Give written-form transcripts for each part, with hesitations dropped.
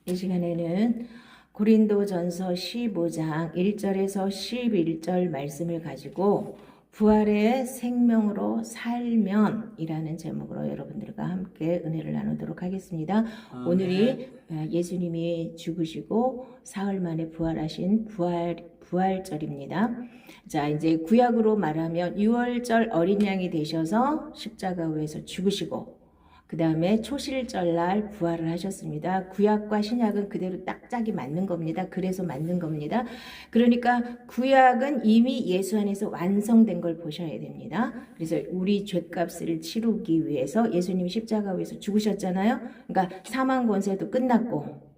이 시간에는 고린도전서 15장 1절에서 11절 말씀을 가지고 부활의 생명으로 살면 이라는 제목으로 여러분들과 함께 은혜를 나누도록 하겠습니다. 오늘이 예수님이 죽으시고 사흘 만에 부활하신 부활절입니다. 자, 이제 구약으로 말하면 유월절 어린 양이 되셔서 십자가 위에서 죽으시고 그 다음에 초실절날 부활을 하셨습니다. 구약과 신약은 그대로 딱 짝이 맞는 겁니다. 그래서 맞는 겁니다. 그러니까 구약은 이미 예수 안에서 완성된 걸 보셔야 됩니다. 그래서 우리 죄값을 치르기 위해서 예수님이 십자가 위에서 죽으셨잖아요. 그러니까 사망 권세도 끝났고,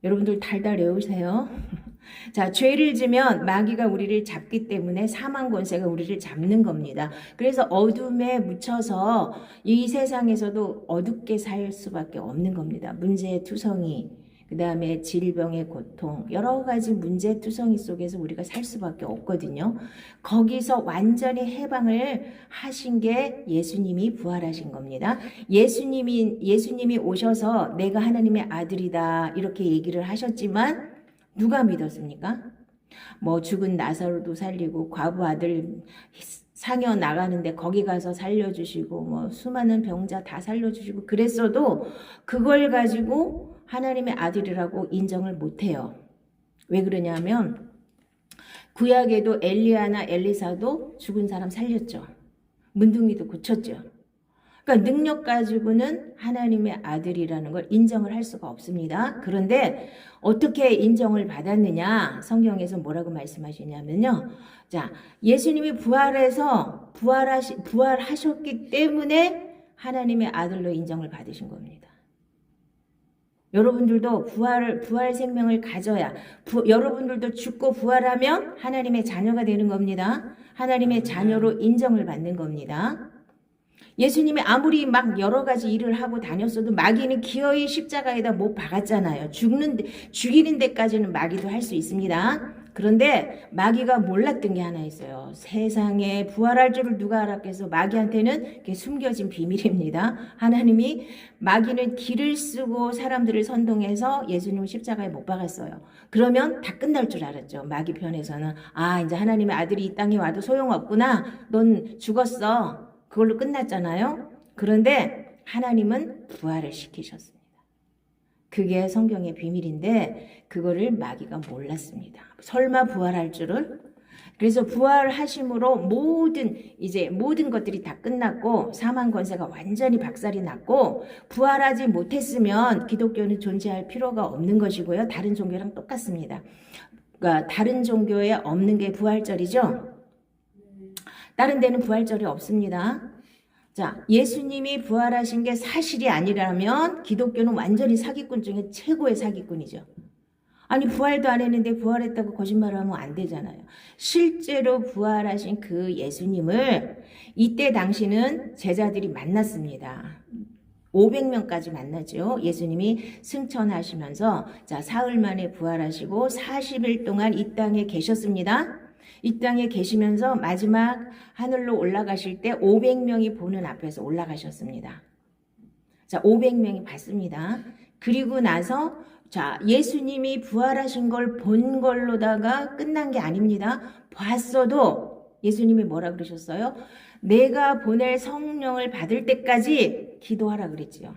여러분들 달달 외우세요. 자, 죄를 지면 마귀가 우리를 잡기 때문에 사망 권세가 우리를 잡는 겁니다. 그래서 어둠에 묻혀서 이 세상에서도 어둡게 살 수밖에 없는 겁니다. 문제투성이, 그 다음에 질병의 고통, 여러 가지 문제투성이 속에서 우리가 살 수밖에 없거든요. 거기서 완전히 해방을 하신 게 예수님이 부활하신 겁니다. 예수님이 오셔서 내가 하나님의 아들이다 이렇게 얘기를 하셨지만 누가 믿었습니까? 뭐 죽은 나사로도 살리고 과부 아들 상여 나가는데 거기 가서 살려주시고 뭐 수많은 병자 다 살려주시고 그랬어도 그걸 가지고 하나님의 아들이라고 인정을 못해요. 왜 그러냐면 구약에도 엘리야나 엘리사도 죽은 사람 살렸죠. 문둥이도 고쳤죠. 그러니까 능력 가지고는 하나님의 아들이라는 걸 인정을 할 수가 없습니다. 그런데 어떻게 인정을 받았느냐? 성경에서 뭐라고 말씀하시냐면요. 자, 예수님이 부활하셨기 때문에 하나님의 아들로 인정을 받으신 겁니다. 여러분들도 부활 생명을 가져야, 여러분들도 죽고 부활하면 하나님의 자녀가 되는 겁니다. 하나님의 자녀로 인정을 받는 겁니다. 예수님이 아무리 막 여러 가지 일을 하고 다녔어도 마귀는 기어이 십자가에다 못 박았잖아요. 죽이는 데까지는 마귀도 할 수 있습니다. 그런데 마귀가 몰랐던 게 하나 있어요. 세상에 부활할 줄을 누가 알았겠어. 마귀한테는 그게 숨겨진 비밀입니다. 하나님이 마귀는 길을 쓰고 사람들을 선동해서 예수님을 십자가에 못 박았어요. 그러면 다 끝날 줄 알았죠. 마귀 편에서는 이제 하나님의 아들이 이 땅에 와도 소용없구나. 넌 죽었어. 그걸로 끝났잖아요. 그런데 하나님은 부활을 시키셨습니다. 그게 성경의 비밀인데 그거를 마귀가 몰랐습니다. 설마 부활할 줄을? 그래서 부활하심으로 모든 것들이 다 끝났고 사망 권세가 완전히 박살이 났고 부활하지 못했으면 기독교는 존재할 필요가 없는 것이고요. 다른 종교랑 똑같습니다. 그러니까 다른 종교에 없는 게 부활절이죠. 다른 데는 부활절이 없습니다. 자, 예수님이 부활하신 게 사실이 아니라면 기독교는 완전히 사기꾼 중에 최고의 사기꾼이죠. 아니 부활도 안 했는데 부활했다고 거짓말하면 안 되잖아요. 실제로 부활하신 그 예수님을 이때 당시는 제자들이 만났습니다. 500명까지 만나죠. 예수님이 승천하시면서 자, 사흘 만에 부활하시고 40일 동안 이 땅에 계셨습니다. 이 땅에 계시면서 마지막 하늘로 올라가실 때 500명이 보는 앞에서 올라가셨습니다. 자, 500명이 봤습니다. 그리고 나서 자, 예수님이 부활하신 걸 본 걸로다가 끝난 게 아닙니다. 봤어도 예수님이 뭐라 그러셨어요? 내가 보낼 성령을 받을 때까지 기도하라 그랬지요.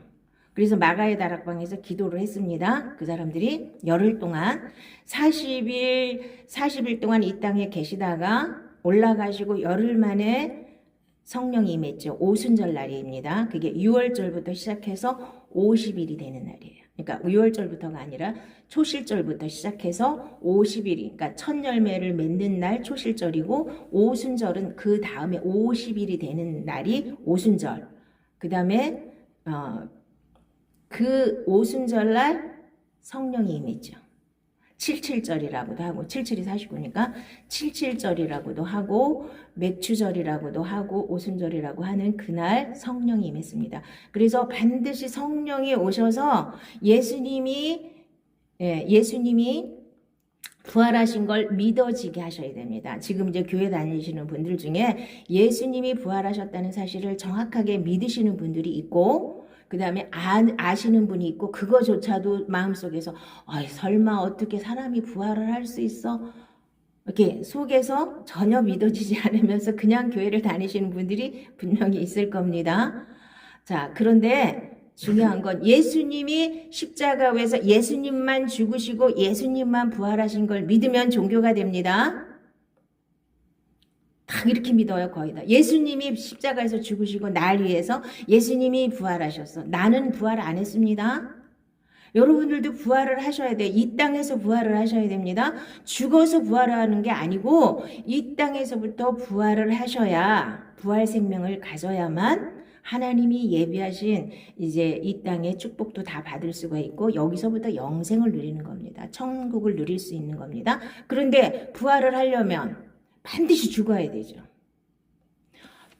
그래서 마가의 다락방에서 기도를 했습니다. 그 사람들이 열흘 동안 40일 동안 이 땅에 계시다가 올라가시고 열흘 만에 성령이 임했죠. 오순절 날입니다. 그게 6월절부터 시작해서 50일이 되는 날이에요. 그러니까 6월절부터가 아니라 초실절부터 시작해서 50일이, 그러니까 첫 열매를 맺는 날 초실절이고 오순절은 그 다음에 50일이 되는 날이 오순절. 그 다음에 그 오순절날 성령이 임했죠. 77절이라고도 하고 77이 49니까 77절이라고도 하고 맥추절이라고도 하고 오순절이라고 하는 그날 성령이 임했습니다. 그래서 반드시 성령이 오셔서 예수님이 부활하신 걸 믿어지게 하셔야 됩니다. 지금 이제 교회 다니시는 분들 중에 예수님이 부활하셨다는 사실을 정확하게 믿으시는 분들이 있고 그 다음에 아시는 분이 있고 그거조차도 마음속에서 설마 어떻게 사람이 부활을 할 수 있어? 이렇게 속에서 전혀 믿어지지 않으면서 그냥 교회를 다니시는 분들이 분명히 있을 겁니다. 자, 그런데 중요한 건 예수님이 십자가에서 예수님만 죽으시고 예수님만 부활하신 걸 믿으면 종교가 됩니다. 딱 이렇게 믿어요, 거의 다. 예수님이 십자가에서 죽으시고 날 위해서 예수님이 부활하셨어. 나는 부활 안 했습니다. 여러분들도 부활을 하셔야 돼요. 이 땅에서 부활을 하셔야 됩니다. 죽어서 부활하는 게 아니고 이 땅에서부터 부활을 하셔야 부활 생명을 가져야만 하나님이 예비하신 이제 이 땅의 축복도 다 받을 수가 있고 여기서부터 영생을 누리는 겁니다. 천국을 누릴 수 있는 겁니다. 그런데 부활을 하려면 반드시 죽어야 되죠.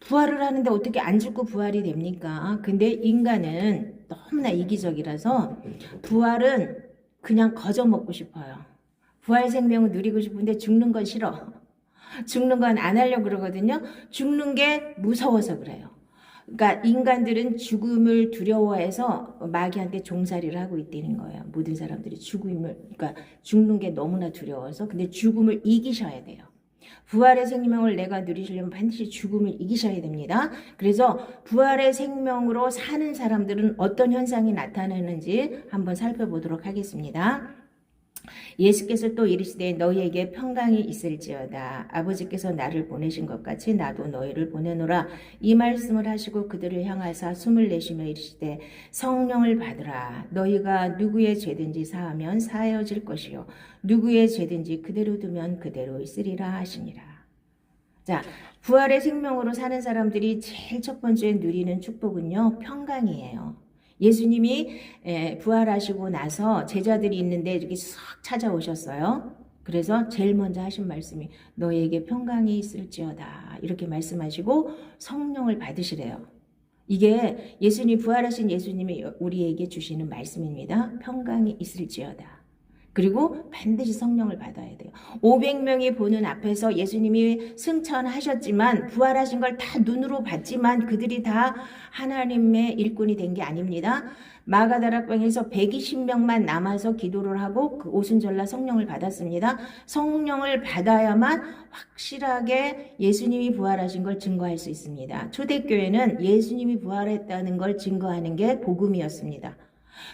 부활을 하는데 어떻게 안 죽고 부활이 됩니까? 근데 인간은 너무나 이기적이라서 부활은 그냥 거저 먹고 싶어요. 부활 생명을 누리고 싶은데 죽는 건 싫어. 죽는 건 안 하려고 그러거든요. 죽는 게 무서워서 그래요. 그러니까 인간들은 죽음을 두려워해서 마귀한테 종살이를 하고 있다는 거예요. 모든 사람들이 그러니까 죽는 게 너무나 두려워서. 근데 죽음을 이기셔야 돼요. 부활의 생명을 내가 누리시려면 반드시 죽음을 이기셔야 됩니다. 그래서 부활의 생명으로 사는 사람들은 어떤 현상이 나타나는지 한번 살펴보도록 하겠습니다. 예수께서 또 이르시되 너희에게 평강이 있을지어다. 아버지께서 나를 보내신 것 같이 나도 너희를 보내노라. 이 말씀을 하시고 그들을 향하사 숨을 내쉬며 이르시되 성령을 받으라. 너희가 누구의 죄든지 사하면 사하여질 것이요 누구의 죄든지 그대로 두면 그대로 있으리라 하시니라. 자, 부활의 생명으로 사는 사람들이 제일 첫 번째 누리는 축복은요, 평강이에요. 예수님이 부활하시고 나서 제자들이 있는데 이렇게 싹 찾아오셨어요. 그래서 제일 먼저 하신 말씀이 너희에게 평강이 있을지어다 이렇게 말씀하시고 성령을 받으시래요. 이게 예수님 부활하신 예수님이 우리에게 주시는 말씀입니다. 평강이 있을지어다. 그리고 반드시 성령을 받아야 돼요. 500명이 보는 앞에서 예수님이 승천하셨지만 부활하신 걸 다 눈으로 봤지만 그들이 다 하나님의 일꾼이 된 게 아닙니다. 마가다락방에서 120명만 남아서 기도를 하고 그 오순절날 성령을 받았습니다. 성령을 받아야만 확실하게 예수님이 부활하신 걸 증거할 수 있습니다. 초대교회는 예수님이 부활했다는 걸 증거하는 게 복음이었습니다.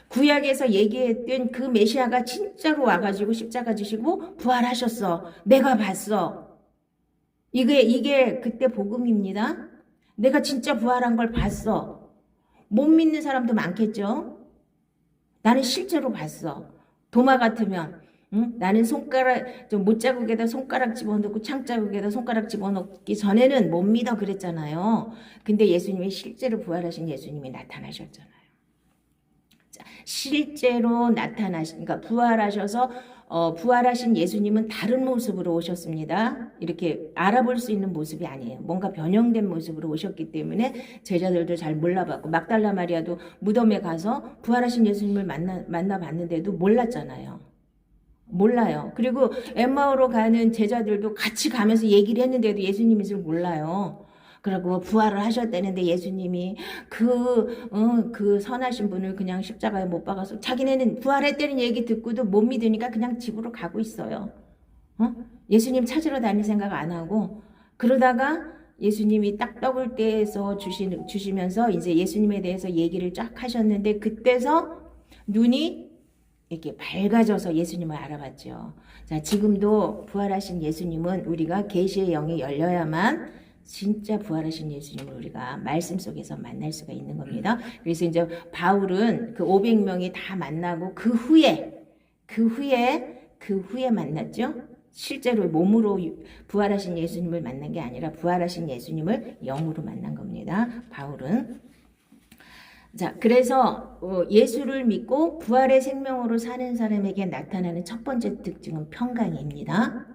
구약에서 얘기했던 그 메시아가 진짜로 와가지고 십자가 지시고 부활하셨어. 내가 봤어. 이게 그때 복음입니다. 내가 진짜 부활한 걸 봤어. 못 믿는 사람도 많겠죠. 나는 실제로 봤어. 도마 같으면 나는 못자국에다 손가락 집어넣고 창자국에다 손가락 집어넣기 전에는 못 믿어 그랬잖아요. 근데 예수님이 실제로 부활하신 예수님이 나타나셨잖아요. 실제로 그러니까 부활하셔서 부활하신 예수님은 다른 모습으로 오셨습니다. 이렇게 알아볼 수 있는 모습이 아니에요. 뭔가 변형된 모습으로 오셨기 때문에 제자들도 잘 몰라봤고 막달라 마리아도 무덤에 가서 부활하신 예수님을 만나봤는데도 몰랐잖아요. 몰라요. 그리고 엠마오로 가는 제자들도 같이 가면서 얘기를 했는데도 예수님을 몰라요. 그리고 부활을 하셨다는데 예수님이 그 선하신 분을 그냥 십자가에 못 박아서 자기네는 부활했다는 얘기 듣고도 못 믿으니까 그냥 집으로 가고 있어요. 예수님 찾으러 다닐 생각 안 하고 그러다가 예수님이 딱 떡을 떼서 주시면서 이제 예수님에 대해서 얘기를 쫙 하셨는데 그때서 눈이 이렇게 밝아져서 예수님을 알아봤죠. 자, 지금도 부활하신 예수님은 우리가 계시의 영이 열려야만 진짜 부활하신 예수님을 우리가 말씀 속에서 만날 수가 있는 겁니다. 그래서 이제 바울은 그 500명이 다 만나고 그 후에 만났죠. 실제로 몸으로 부활하신 예수님을 만난 게 아니라 부활하신 예수님을 영으로 만난 겁니다. 바울은. 자, 그래서 예수를 믿고 부활의 생명으로 사는 사람에게 나타나는 첫 번째 특징은 평강입니다.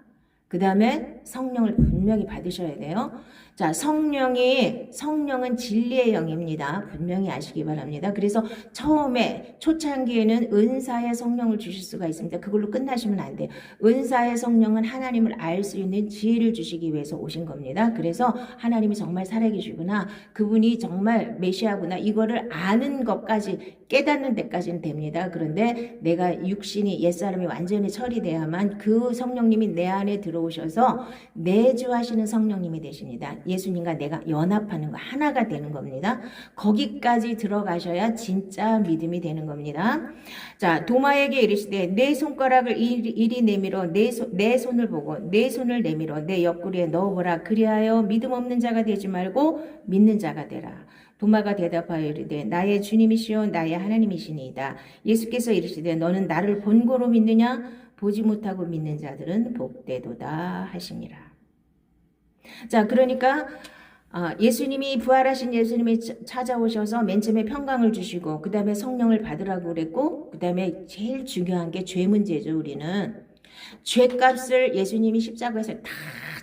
그 다음에 성령을 분명히 받으셔야 돼요. 자, 성령은 진리의 영입니다. 분명히 아시기 바랍니다. 그래서 처음에 초창기에는 은사의 성령을 주실 수가 있습니다. 그걸로 끝나시면 안 돼요. 은사의 성령은 하나님을 알 수 있는 지혜를 주시기 위해서 오신 겁니다. 그래서 하나님이 정말 살아계시구나, 그분이 정말 메시아구나, 이거를 아는 것까지, 깨닫는 데까지는 됩니다. 그런데 내가 육신이, 옛사람이 완전히 처리돼야만 그 성령님이 내 안에 들어오셔서 내주하시는 성령님이 되십니다. 예수님과 내가 연합하는 거, 하나가 되는 겁니다. 거기까지 들어가셔야 진짜 믿음이 되는 겁니다. 자, 도마에게 이르시되 내 손가락을 이리 내밀어 내 손을 보고 내 손을 내밀어 내 옆구리에 넣어보라. 그리하여 믿음 없는 자가 되지 말고 믿는 자가 되라. 도마가 대답하여 이르되 나의 주님이시요 나의 하나님이시니이다. 예수께서 이르시되 너는 나를 본고로 믿느냐? 보지 못하고 믿는 자들은 복되도다 하시니라. 자, 그러니까 예수님이, 부활하신 예수님이 찾아오셔서 맨 처음에 평강을 주시고 그 다음에 성령을 받으라고 그랬고, 그 다음에 제일 중요한 게 죄 문제죠. 우리는 죄값을 예수님이 십자가에서 다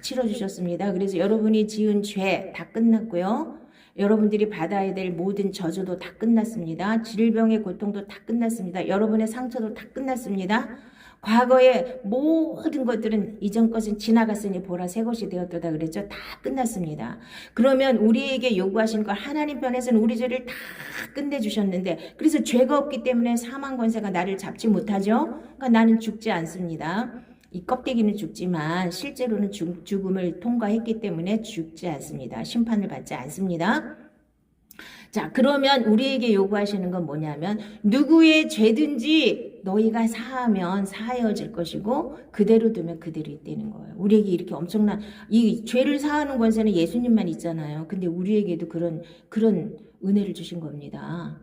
치러주셨습니다. 그래서 여러분이 지은 죄 다 끝났고요. 여러분들이 받아야 될 모든 저주도 다 끝났습니다. 질병의 고통도 다 끝났습니다. 여러분의 상처도 다 끝났습니다. 과거의 모든 것들은 이전 것은 지나갔으니 보라 새 것이 되었도다 그랬죠. 다 끝났습니다. 그러면 우리에게 요구하신 걸, 하나님 편에서는 우리 죄를 다 끝내주셨는데, 그래서 죄가 없기 때문에 사망 권세가 나를 잡지 못하죠. 그러니까 나는 죽지 않습니다. 이 껍데기는 죽지만 실제로는 죽음을 통과했기 때문에 죽지 않습니다. 심판을 받지 않습니다. 자, 그러면 우리에게 요구하시는 건 뭐냐면, 누구의 죄든지 너희가 사하면 사하여질 것이고 그대로 두면 그대로 있다는 거예요. 우리에게 이렇게 엄청난 이 죄를 사하는 권세는 예수님만 있잖아요. 근데 우리에게도 그런 은혜를 주신 겁니다.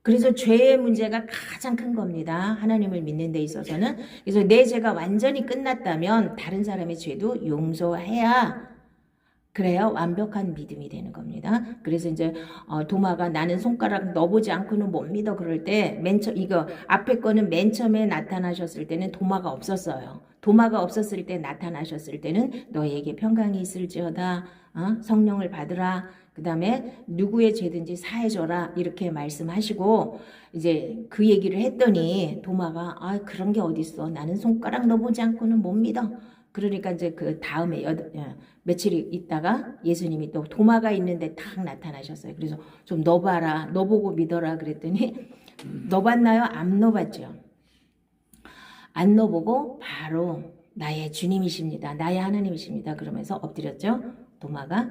그래서 죄의 문제가 가장 큰 겁니다. 하나님을 믿는 데 있어서는. 그래서 내 죄가 완전히 끝났다면 다른 사람의 죄도 용서해야, 그래야 완벽한 믿음이 되는 겁니다. 그래서 이제 도마가 나는 손가락 넣어보지 않고는 못 믿어 그럴 때, 이거 앞에 거는 맨 처음에 나타나셨을 때는 도마가 없었어요. 도마가 없었을 때 나타나셨을 때는 너희에게 평강이 있을지어다, 성령을 받으라, 그 다음에 누구의 죄든지 사해줘라, 이렇게 말씀하시고 이제 그 얘기를 했더니 도마가 그런 게 어딨어, 나는 손가락 넣어보지 않고는 못 믿어. 그러니까 이제 그 다음에 며칠 있다가 예수님이 또 도마가 있는데 탁 나타나셨어요. 그래서 좀 넣어봐라, 넣어보고 믿어라 그랬더니 넣어봤나요? 안 넣어봤죠. 안 넣어보고 바로 나의 주님이십니다, 나의 하나님이십니다 그러면서 엎드렸죠. 도마가.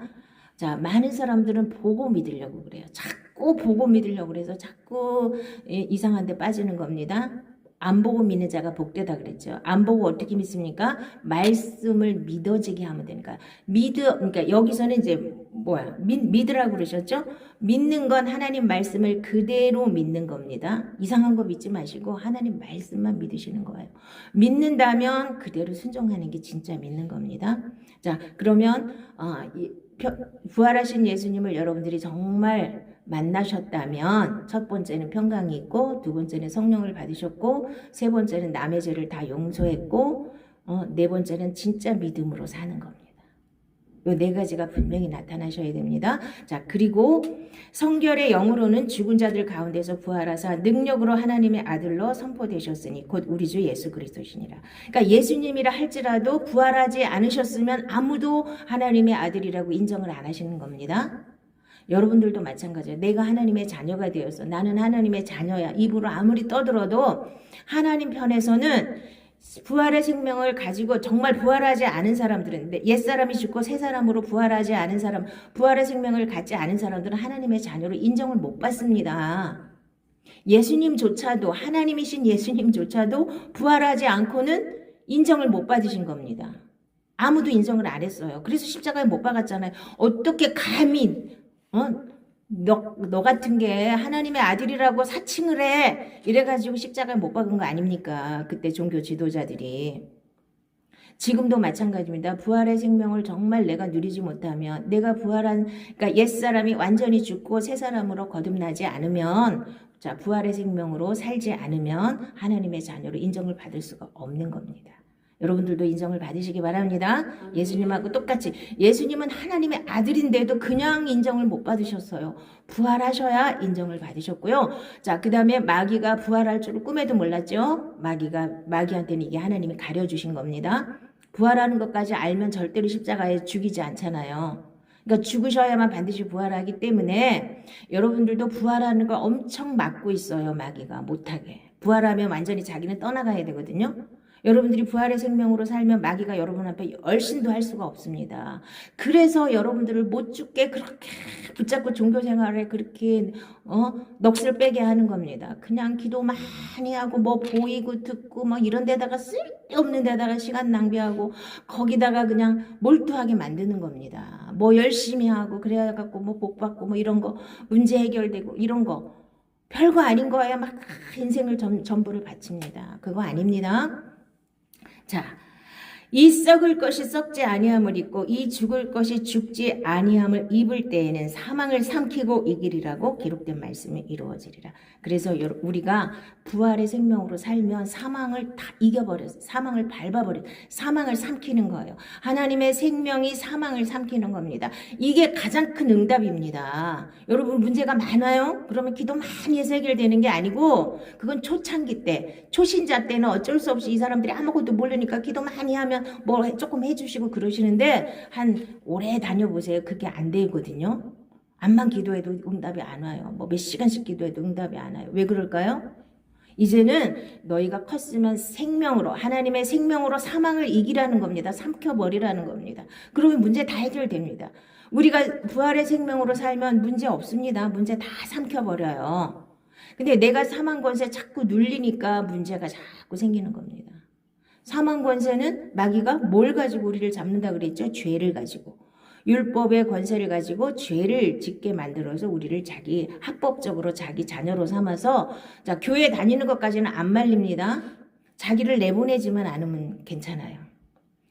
자, 많은 사람들은 보고 믿으려고 그래요. 자꾸 보고 믿으려고 그래서 자꾸 이상한 데 빠지는 겁니다. 안 보고 믿는 자가 복되다 그랬죠. 안 보고 어떻게 믿습니까? 말씀을 믿어지게 하면 되니까. 그러니까 여기서는 이제 믿으라고 그러셨죠? 믿는 건 하나님 말씀을 그대로 믿는 겁니다. 이상한 거 믿지 마시고 하나님 말씀만 믿으시는 거예요. 믿는다면 그대로 순종하는 게 진짜 믿는 겁니다. 자, 그러면 부활하신 예수님을 여러분들이 정말 만나셨다면, 첫 번째는 평강이 있고, 두 번째는 성령을 받으셨고, 세 번째는 남의 죄를 다 용서했고, 네 번째는 진짜 믿음으로 사는 겁니다. 이 네 가지가 분명히 나타나셔야 됩니다. 자, 그리고 성결의 영으로는 죽은 자들 가운데서 부활하사 능력으로 하나님의 아들로 선포되셨으니 곧 우리 주 예수 그리스도시니라. 그러니까 예수님이라 할지라도 부활하지 않으셨으면 아무도 하나님의 아들이라고 인정을 안 하시는 겁니다. 여러분들도 마찬가지예요. 내가 하나님의 자녀가 되어서 나는 하나님의 자녀야, 입으로 아무리 떠들어도 하나님 편에서는 부활의 생명을 가지고 정말 부활하지 않은 사람들은, 옛사람이 죽고 새 사람으로 부활하지 않은 사람, 부활의 생명을 갖지 않은 사람들은 하나님의 자녀로 인정을 못 받습니다. 예수님조차도, 하나님이신 예수님조차도 부활하지 않고는 인정을 못 받으신 겁니다. 아무도 인정을 안 했어요. 그래서 십자가에 못 박았잖아요. 어떻게 감히 너 같은 게 하나님의 아들이라고 사칭을 해, 이래가지고 십자가에 못 박은 거 아닙니까? 그때 종교 지도자들이. 지금도 마찬가지입니다. 부활의 생명을 정말 내가 누리지 못하면, 내가 그러니까 옛사람이 완전히 죽고 새 사람으로 거듭나지 않으면, 자, 부활의 생명으로 살지 않으면 하나님의 자녀로 인정을 받을 수가 없는 겁니다. 여러분들도 인정을 받으시기 바랍니다. 예수님하고 똑같이. 예수님은 하나님의 아들인데도 그냥 인정을 못 받으셨어요. 부활하셔야 인정을 받으셨고요. 자, 그 다음에 마귀가 부활할 줄을 꿈에도 몰랐죠. 마귀한테는 이게 하나님이 가려주신 겁니다. 부활하는 것까지 알면 절대로 십자가에 죽이지 않잖아요. 그러니까 죽으셔야만 반드시 부활하기 때문에 여러분들도 부활하는 걸 엄청 막고 있어요. 마귀가 못하게. 부활하면 완전히 자기는 떠나가야 되거든요. 여러분들이 부활의 생명으로 살면 마귀가 여러분 앞에 얼씬도 할 수가 없습니다. 그래서 여러분들을 못 죽게 그렇게 붙잡고 종교 생활에 그렇게 넋을 빼게 하는 겁니다. 그냥 기도 많이 하고 뭐 보이고 듣고 막 이런 데다가 쓸데없는 데다가 시간 낭비하고 거기다가 그냥 몰두하게 만드는 겁니다. 뭐 열심히 하고 그래야 갖고 뭐 복 받고 뭐 이런 거 문제 해결되고 이런 거 별거 아닌 거야 막 인생을 전부를 바칩니다. 그거 아닙니다. 자, 이 썩을 것이 썩지 아니함을 입고 이 죽을 것이 죽지 아니함을 입을 때에는 사망을 삼키고 이기리라고 기록된 말씀이 이루어지리라. 그래서 우리가 부활의 생명으로 살면 사망을 다 이겨버려서 사망을 밟아버려 사망을 삼키는 거예요. 하나님의 생명이 사망을 삼키는 겁니다. 이게 가장 큰 응답입니다. 여러분 문제가 많아요? 그러면 기도 많이 해서 해결되는 게 아니고 그건 초창기 때 초신자 때는 어쩔 수 없이 이 사람들이 아무것도 모르니까 기도 많이 하면 뭐 조금 해주시고 그러시는데 한 오래 다녀보세요. 그게 안 되거든요. 암만 기도해도 응답이 안 와요. 뭐 몇 시간씩 기도해도 응답이 안 와요. 왜 그럴까요? 이제는 너희가 컸으면 생명으로 하나님의 생명으로 사망을 이기라는 겁니다. 삼켜버리라는 겁니다. 그러면 문제 다 해결됩니다. 우리가 부활의 생명으로 살면 문제 없습니다. 문제 다 삼켜버려요. 근데 내가 사망 권세 자꾸 눌리니까 문제가 자꾸 생기는 겁니다. 사망 권세는 마귀가 뭘 가지고 우리를 잡는다 그랬죠? 죄를 가지고. 율법의 권세를 가지고 죄를 짓게 만들어서 우리를 자기 합법적으로 자기 자녀로 삼아서 자, 교회 다니는 것까지는 안 말립니다. 자기를 내보내지만 않으면 괜찮아요.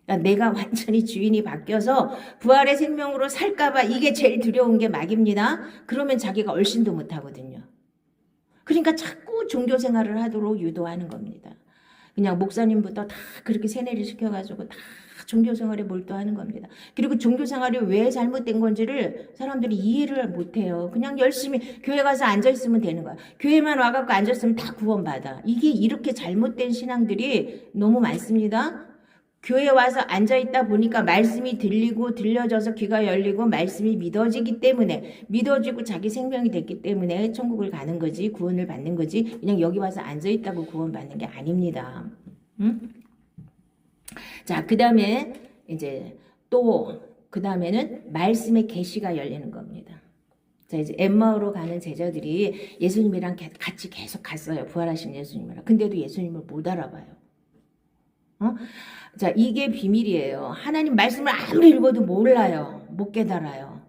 그러니까 내가 완전히 주인이 바뀌어서 부활의 생명으로 살까봐 이게 제일 두려운 게 마귀입니다. 그러면 자기가 얼씬도 못하거든요. 그러니까 자꾸 종교 생활을 하도록 유도하는 겁니다. 그냥 목사님부터 다 그렇게 세뇌를 시켜가지고 다 종교생활에 몰두하는 겁니다. 그리고 종교생활이 왜 잘못된 건지를 사람들이 이해를 못해요. 그냥 열심히 교회 가서 앉아있으면 되는 거야. 교회만 와갖고 앉았으면 다 구원받아. 이게 이렇게 잘못된 신앙들이 너무 많습니다. 교회 와서 앉아있다 보니까 말씀이 들리고 들려져서 귀가 열리고 말씀이 믿어지기 때문에 믿어지고 자기 생명이 됐기 때문에 천국을 가는 거지 구원을 받는 거지 그냥 여기 와서 앉아있다고 구원받는 게 아닙니다. 응? 자, 그 다음에 이제 또 그 다음에는 말씀의 계시가 열리는 겁니다. 자, 이제 엠마오로 가는 제자들이 예수님이랑 같이 계속 갔어요. 부활하신 예수님이랑. 근데도 예수님을 못 알아봐요. 자, 이게 비밀이에요. 하나님 말씀을 아무리 읽어도 몰라요. 못 깨달아요.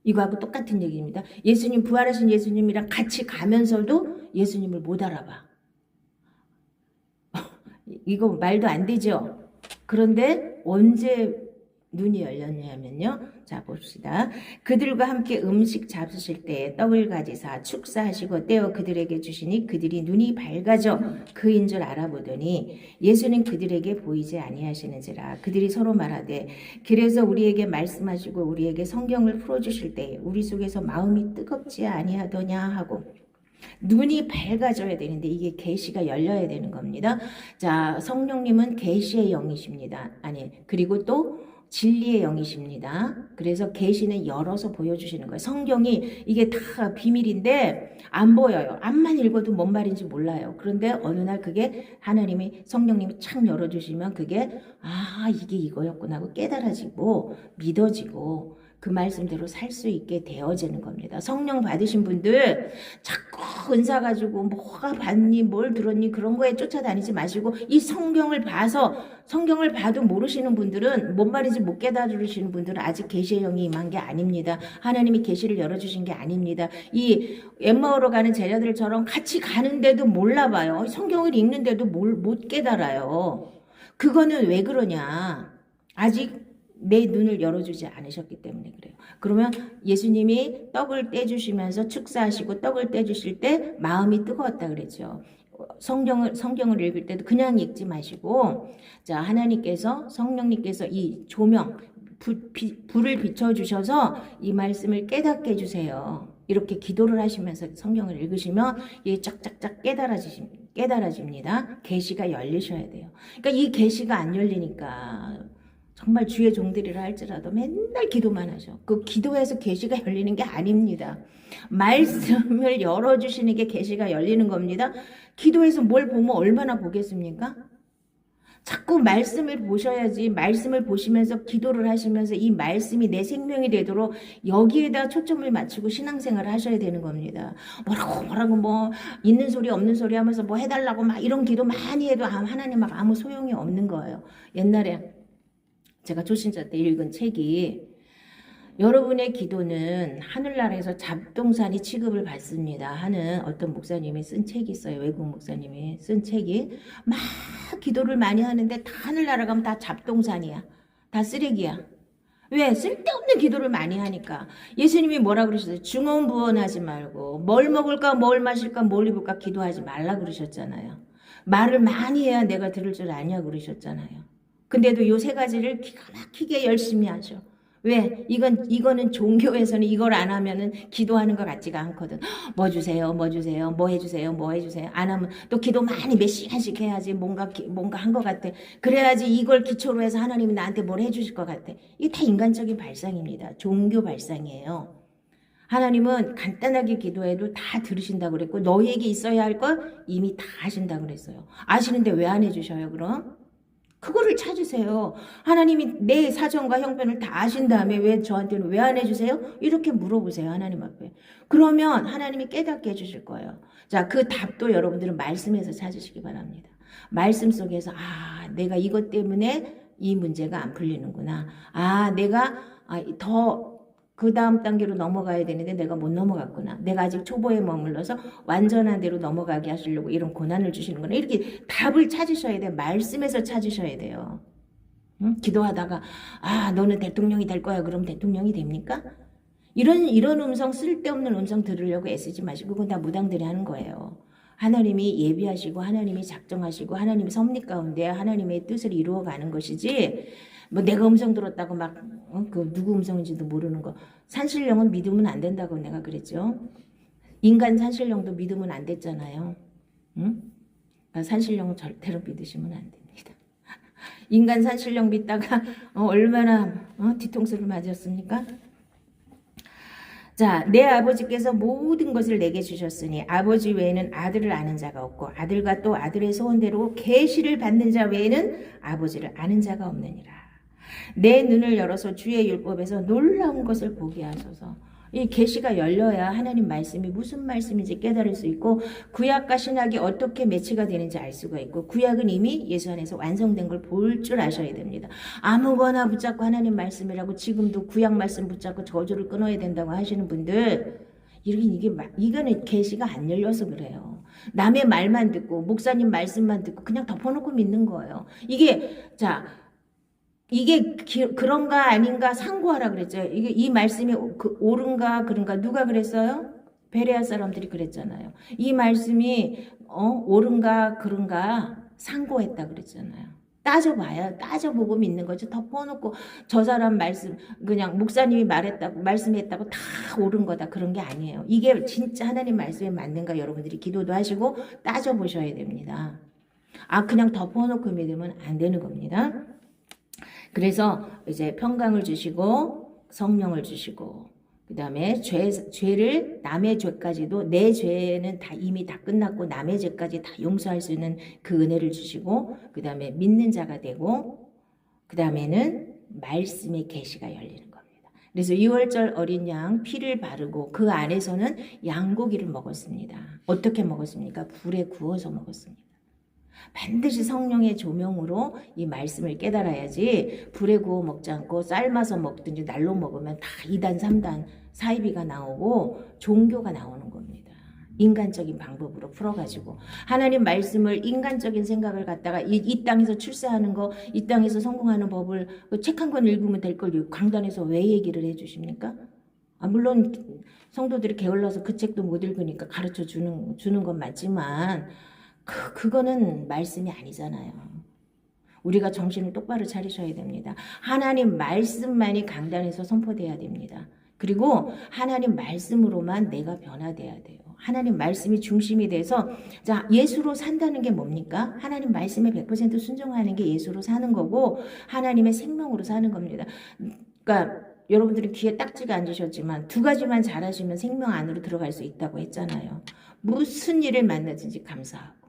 이거하고 똑같은 얘기입니다. 예수님, 부활하신 예수님이랑 같이 가면서도 예수님을 못 알아봐. 이거 말도 안 되죠. 그런데 언제 눈이 열렸냐면요. 자, 봅시다. 그들과 함께 음식 잡수실 때 떡을 가지사 축사하시고 떼어 그들에게 주시니 그들이 눈이 밝아져 그인 줄 알아보더니 예수는 그들에게 보이지 아니하시는지라. 그들이 서로 말하되 그래서 우리에게 말씀하시고 우리에게 성경을 풀어주실 때 우리 속에서 마음이 뜨겁지 아니하더냐 하고. 눈이 밝아져야 되는데 이게 계시가 열려야 되는 겁니다. 자, 성령님은 계시의 영이십니다. 아니, 그리고 또 진리의 영이십니다. 그래서 계시는 열어서 보여주시는 거예요. 성경이 이게 다 비밀인데 안 보여요. 앞만 읽어도 뭔 말인지 몰라요. 그런데 어느 날 그게 하나님이 성령님이 착 열어주시면 그게 아 이게 이거였구나 하고 깨달아지고 믿어지고 그 말씀대로 살 수 있게 되어지는 겁니다. 성령 받으신 분들 자꾸 은사 가지고 뭐가 봤니 뭘 들었니 그런 거에 쫓아다니지 마시고 이 성경을 봐도 모르시는 분들은 뭔 말인지 못 깨달으시는 분들은 아직 계시의 영이 임한 게 아닙니다. 하나님이 계시를 열어주신 게 아닙니다. 이 엠마오로 가는 제자들처럼 같이 가는데도 몰라봐요. 성경을 읽는데도 못 깨달아요. 그거는 왜 그러냐. 아직 내 눈을 열어주지 않으셨기 때문에 그래요. 그러면 예수님이 떡을 떼주시면서 축사하시고 떡을 떼주실 때 마음이 뜨거웠다 그랬죠. 성경을 읽을 때도 그냥 읽지 마시고, 자, 하나님께서, 성령님께서 이 조명, 불을 비춰주셔서 이 말씀을 깨닫게 해주세요. 이렇게 기도를 하시면서 성경을 읽으시면 이게 쫙쫙쫙 깨달아집니다. 계시가 열리셔야 돼요. 그러니까 이 계시가 안 열리니까 정말 주의 종들이라 할지라도 맨날 기도만 하죠. 그 기도해서 계시가 열리는 게 아닙니다. 말씀을 열어주시는 게 계시가 열리는 겁니다. 기도해서 뭘 보면 얼마나 보겠습니까? 자꾸 말씀을 보셔야지. 말씀을 보시면서 기도를 하시면서 이 말씀이 내 생명이 되도록 여기에다 초점을 맞추고 신앙생활을 하셔야 되는 겁니다. 뭐라고 뭐 있는 소리 없는 소리 하면서 뭐 해달라고 막 이런 기도 많이 해도 하나님 막 아무 소용이 없는 거예요. 옛날에 제가 초신자 때 읽은 책이 여러분의 기도는 하늘나라에서 잡동사니 취급을 받습니다 하는 어떤 목사님이 쓴 책이 있어요. 외국 목사님이 쓴 책이 막 기도를 많이 하는데 다 하늘나라 가면 다 잡동사니야. 다 쓰레기야. 왜? 쓸데없는 기도를 많이 하니까. 예수님이 뭐라 그러셨어요? 중언부언하지 말고 뭘 먹을까 뭘 마실까 뭘 입을까 기도하지 말라 그러셨잖아요. 말을 많이 해야 내가 들을 줄 아냐 그러셨잖아요. 근데도 요 세 가지를 기가 막히게 열심히 하죠. 왜? 이거는 종교에서는 이걸 안 하면은 기도하는 것 같지가 않거든. 뭐 주세요, 뭐 주세요, 뭐 해주세요, 뭐 해주세요. 안 하면 또 기도 많이 몇 시간씩 해야지 뭔가 한 것 같아. 그래야지 이걸 기초로 해서 하나님이 나한테 뭘 해주실 것 같아. 이게 다 인간적인 발상입니다. 종교 발상이에요. 하나님은 간단하게 기도해도 다 들으신다고 그랬고 너희에게 있어야 할 걸 이미 다 하신다고 그랬어요. 아시는데 왜 안 해주셔요 그럼? 그거를 찾으세요. 하나님이 내 사정과 형편을 다 아신 다음에 왜 저한테는 왜 안 해주세요? 이렇게 물어보세요. 하나님 앞에. 그러면 하나님이 깨닫게 해주실 거예요. 자, 그 답도 여러분들은 말씀에서 찾으시기 바랍니다. 말씀 속에서 내가 이것 때문에 이 문제가 안 풀리는구나. 내가 더 그 다음 단계로 넘어가야 되는데 내가 못 넘어갔구나. 내가 아직 초보에 머물러서 완전한 대로 넘어가게 하시려고 이런 고난을 주시는구나. 이렇게 답을 찾으셔야 돼요. 말씀에서 찾으셔야 돼요. 응? 기도하다가 너는 대통령이 될 거야. 그럼 대통령이 됩니까? 이런 음성, 쓸데없는 음성 들으려고 애쓰지 마시고 그건 다 무당들이 하는 거예요. 하나님이 예비하시고 하나님이 작정하시고 하나님의 섭리 가운데 하나님의 뜻을 이루어가는 것이지 뭐 내가 음성 들었다고 막 그 누구 음성인지도 모르는 거. 산신령은 믿으면 안 된다고 내가 그랬죠. 인간 산신령도 믿으면 안 됐잖아요. 응? 산신령은 절대로 믿으시면 안 됩니다. 인간 산신령 믿다가 얼마나 뒤통수를 맞았습니까? 자, 내 아버지께서 모든 것을 내게 주셨으니 아버지 외에는 아들을 아는 자가 없고 아들과 또 아들의 소원대로 계시를 받는 자 외에는 아버지를 아는 자가 없느니라. 내 눈을 열어서 주의 율법에서 놀라운 것을 보게 하소서. 이 계시가 열려야 하나님 말씀이 무슨 말씀인지 깨달을 수 있고 구약과 신약이 어떻게 매치가 되는지 알 수가 있고 구약은 이미 예수 안에서 완성된 걸 볼 줄 아셔야 됩니다. 아무거나 붙잡고 하나님 말씀이라고 지금도 구약 말씀 붙잡고 저주를 끊어야 된다고 하시는 분들 이거는 계시가 안 열려서 그래요. 남의 말만 듣고 목사님 말씀만 듣고 그냥 덮어놓고 믿는 거예요. 이게 그런가 아닌가 상고하라 그랬죠. 이 말씀이 옳은가 그런가 누가 그랬어요? 베레아 사람들이 그랬잖아요. 이 말씀이 옳은가 그런가 상고했다 그랬잖아요. 따져보고 믿는 거죠. 덮어놓고 저 사람 말씀 그냥 목사님이 말씀했다고 다 옳은 거다 그런 게 아니에요. 이게 진짜 하나님 말씀에 맞는가 여러분들이 기도도 하시고 따져보셔야 됩니다. 그냥 덮어놓고 믿으면 안 되는 겁니다. 그래서 이제 평강을 주시고 성령을 주시고 그 다음에 죄를 남의 죄까지도 내 죄는 다 이미 다 끝났고 남의 죄까지 다 용서할 수 있는 그 은혜를 주시고 그 다음에 믿는 자가 되고 그 다음에는 말씀의 계시가 열리는 겁니다. 그래서 유월절 어린 양 피를 바르고 그 안에서는 양고기를 먹었습니다. 어떻게 먹었습니까? 불에 구워서 먹었습니다. 반드시 성령의 조명으로 이 말씀을 깨달아야지 불에 구워 먹지 않고 삶아서 먹든지 날로 먹으면 다 2단 3단 사이비가 나오고 종교가 나오는 겁니다. 인간적인 방법으로 풀어가지고 하나님 말씀을 인간적인 생각을 갖다가 이 땅에서 출세하는 거 이 땅에서 성공하는 법을 책 한 권 읽으면 될 걸 강단에서 왜 얘기를 해주십니까? 물론 성도들이 게을러서 그 책도 못 읽으니까 가르쳐 주는 건 맞지만 그거는 말씀이 아니잖아요. 우리가 정신을 똑바로 차리셔야 됩니다. 하나님 말씀만이 강단에서 선포돼야 됩니다. 그리고 하나님 말씀으로만 내가 변화돼야 돼요. 하나님 말씀이 중심이 돼서 자 예수로 산다는 게 뭡니까? 하나님 말씀에 100% 순종하는 게 예수로 사는 거고 하나님의 생명으로 사는 겁니다. 그러니까 여러분들이 귀에 딱지가 앉으셨지만 두 가지만 잘하시면 생명 안으로 들어갈 수 있다고 했잖아요. 무슨 일을 만나든지 감사하고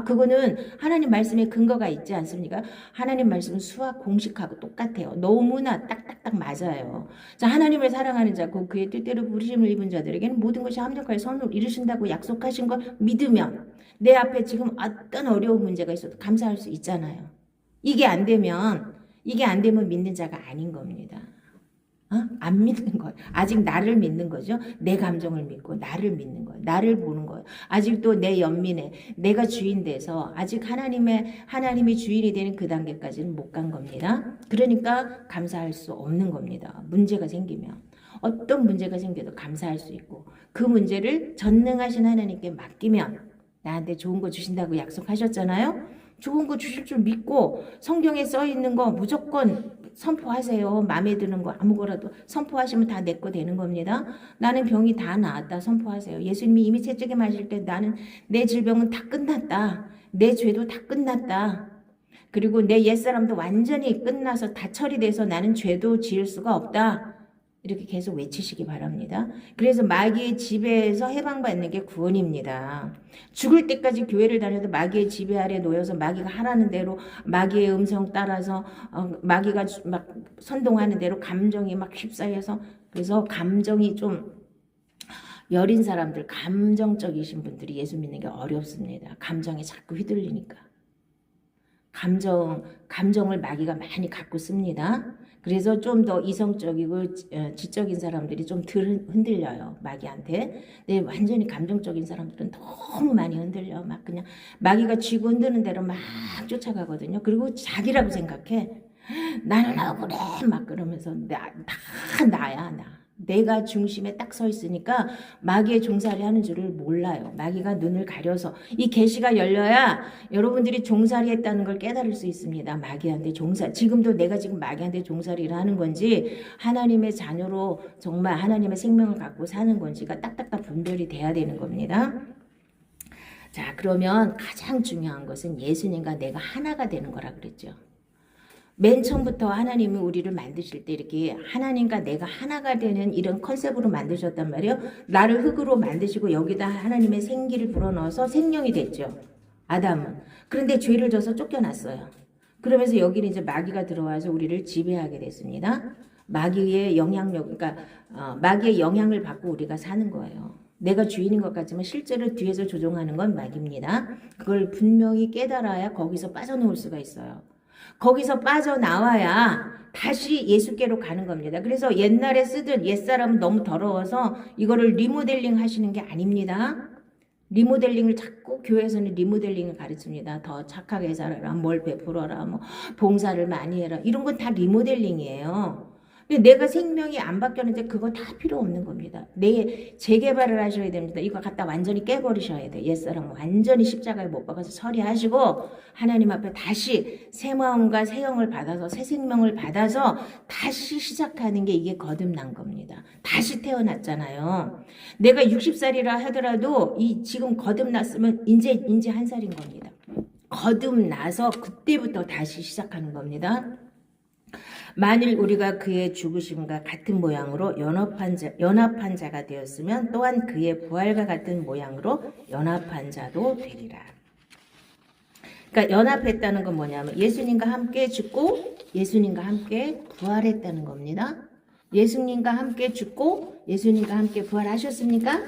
그거는 하나님 말씀에 근거가 있지 않습니까? 하나님 말씀은 수학 공식하고 똑같아요. 너무나 딱딱딱 맞아요. 자, 하나님을 사랑하는 자, 그의 뜻대로 부르심을 입은 자들에게는 모든 것이 합력하여 선을 이루신다고 약속하신 걸 믿으면 내 앞에 지금 어떤 어려운 문제가 있어도 감사할 수 있잖아요. 이게 안 되면 믿는 자가 아닌 겁니다. 안 믿는 거예요. 아직 나를 믿는 거죠. 내 감정을 믿고 나를 믿는 거예요. 나를 보는 거예요. 아직도 내 연민에 내가 주인 돼서 아직 하나님이 주인이 되는 그 단계까지는 못 간 겁니다. 그러니까 감사할 수 없는 겁니다. 문제가 생기면 어떤 문제가 생겨도 감사할 수 있고 그 문제를 전능하신 하나님께 맡기면 나한테 좋은 거 주신다고 약속하셨잖아요. 좋은 거 주실 줄 믿고 성경에 써 있는 거 무조건 선포하세요. 마음에 드는 거 아무거라도 선포하시면 다 내 거 되는 겁니다. 나는 병이 다 나았다 선포하세요. 예수님이 이미 채찍에 맞을 때 나는 내 질병은 다 끝났다. 내 죄도 다 끝났다. 그리고 내 옛사람도 완전히 끝나서 다 처리돼서 나는 죄도 지을 수가 없다. 이렇게 계속 외치시기 바랍니다. 그래서 마귀의 지배에서 해방받는 게 구원입니다. 죽을 때까지 교회를 다녀도 마귀의 지배 아래 놓여서 마귀가 하라는 대로 마귀의 음성 따라서 마귀가 막 선동하는 대로 감정이 막 휩싸여서 그래서 감정이 좀 여린 사람들 감정적이신 분들이 예수 믿는 게 어렵습니다. 감정에 자꾸 휘둘리니까. 감정을 마귀가 많이 갖고 씁니다. 그래서 좀 더 이성적이고 지적인 사람들이 좀 덜 흔들려요. 마귀한테. 근데 완전히 감정적인 사람들은 너무 많이 흔들려. 막 그냥 마귀가 쥐고 흔드는 대로 막 쫓아가거든요. 그리고 자기라고 생각해. 나는 억울해. 막 그러면서 다 나야 나. 내가 중심에 딱 서 있으니까 마귀의 종살이 하는 줄을 몰라요. 마귀가 눈을 가려서 이 계시가 열려야 여러분들이 종살이 했다는 걸 깨달을 수 있습니다. 마귀한테 지금도 내가 지금 마귀한테 종살이를 하는 건지 하나님의 자녀로 정말 하나님의 생명을 갖고 사는 건지가 딱딱딱 분별이 돼야 되는 겁니다. 자, 그러면 가장 중요한 것은 예수님과 내가 하나가 되는 거라 그랬죠. 맨 처음부터 하나님이 우리를 만드실 때 이렇게 하나님과 내가 하나가 되는 이런 컨셉으로 만드셨단 말이에요. 나를 흙으로 만드시고 여기다 하나님의 생기를 불어넣어서 생명이 됐죠. 아담은. 그런데 죄를 져서 쫓겨났어요. 그러면서 여기는 이제 마귀가 들어와서 우리를 지배하게 됐습니다. 마귀의 영향력, 그러니까 마귀의 영향을 받고 우리가 사는 거예요. 내가 주인인 것 같지만 실제로 뒤에서 조종하는 건 마귀입니다. 그걸 분명히 깨달아야 거기서 빠져나올 수가 있어요. 거기서 빠져나와야 다시 예수께로 가는 겁니다. 그래서 옛날에 쓰던 옛사람은 너무 더러워서 이거를 리모델링 하시는 게 아닙니다. 리모델링을 자꾸 교회에서는 리모델링을 가르칩니다. 더 착하게 살아라, 뭘 베풀어라, 뭐 봉사를 많이 해라. 이런 건 다 리모델링이에요. 근데 내가 생명이 안 바뀌었는데 그거 다 필요 없는 겁니다. 재개발을 하셔야 됩니다. 이거 갖다 완전히 깨버리셔야 돼. 옛사람 완전히 십자가에 못 박아서 처리하시고 하나님 앞에 다시 새 마음과 새 영을 받아서 새 생명을 받아서 다시 시작하는 게 이게 거듭난 겁니다. 다시 태어났잖아요. 내가 60살이라 하더라도 지금 거듭났으면 이제 한 살인 겁니다. 거듭나서 그때부터 다시 시작하는 겁니다. 만일 우리가 그의 죽으심과 같은 모양으로 연합한 자가 되었으면 또한 그의 부활과 같은 모양으로 연합한 자도 되리라. 그러니까 연합했다는 건 뭐냐면 예수님과 함께 죽고 예수님과 함께 부활했다는 겁니다. 예수님과 함께 죽고 예수님과 함께 부활하셨습니까?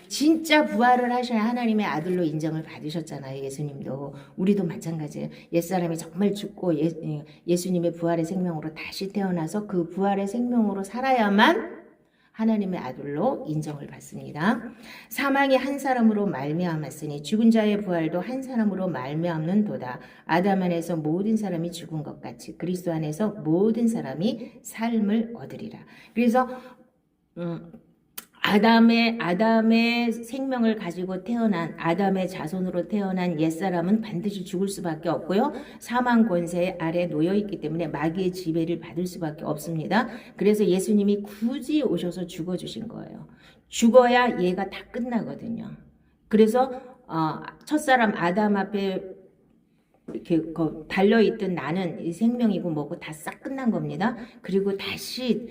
진짜 부활을 하셔야 하나님의 아들로 인정을 받으셨잖아요. 예수님도. 우리도 마찬가지예요. 옛사람이 정말 죽고 예수님의 부활의 생명으로 다시 태어나서 그 부활의 생명으로 살아야만 하나님의 아들로 인정을 받습니다. 사망이 한 사람으로 말미암았으니 죽은 자의 부활도 한 사람으로 말미암는도다. 아담 안에서 모든 사람이 죽은 것 같이 그리스도 안에서 모든 사람이 삶을 얻으리라. 그래서 아담의 생명을 가지고 태어난 아담의 자손으로 태어난 옛사람은 반드시 죽을 수밖에 없고요. 사망 권세 아래 놓여 있기 때문에 마귀의 지배를 받을 수밖에 없습니다. 그래서 예수님이 굳이 오셔서 죽어 주신 거예요. 죽어야 얘가 다 끝나거든요. 그래서 첫사람 아담 앞에 이렇게 달려있던 나는 이 생명이고 뭐고 다 싹 끝난 겁니다. 그리고 다시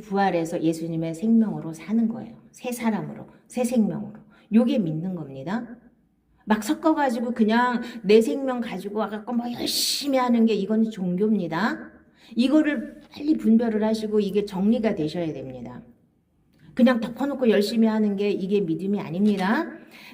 부활해서 예수님의 생명으로 사는 거예요. 새 사람으로, 새 생명으로. 요게 믿는 겁니다. 막 섞어가지고 그냥 내 생명 가지고 와갖고 뭐 열심히 하는 게 이건 종교입니다. 이거를 빨리 분별을 하시고 이게 정리가 되셔야 됩니다. 그냥 덮어놓고 열심히 하는 게 이게 믿음이 아닙니다.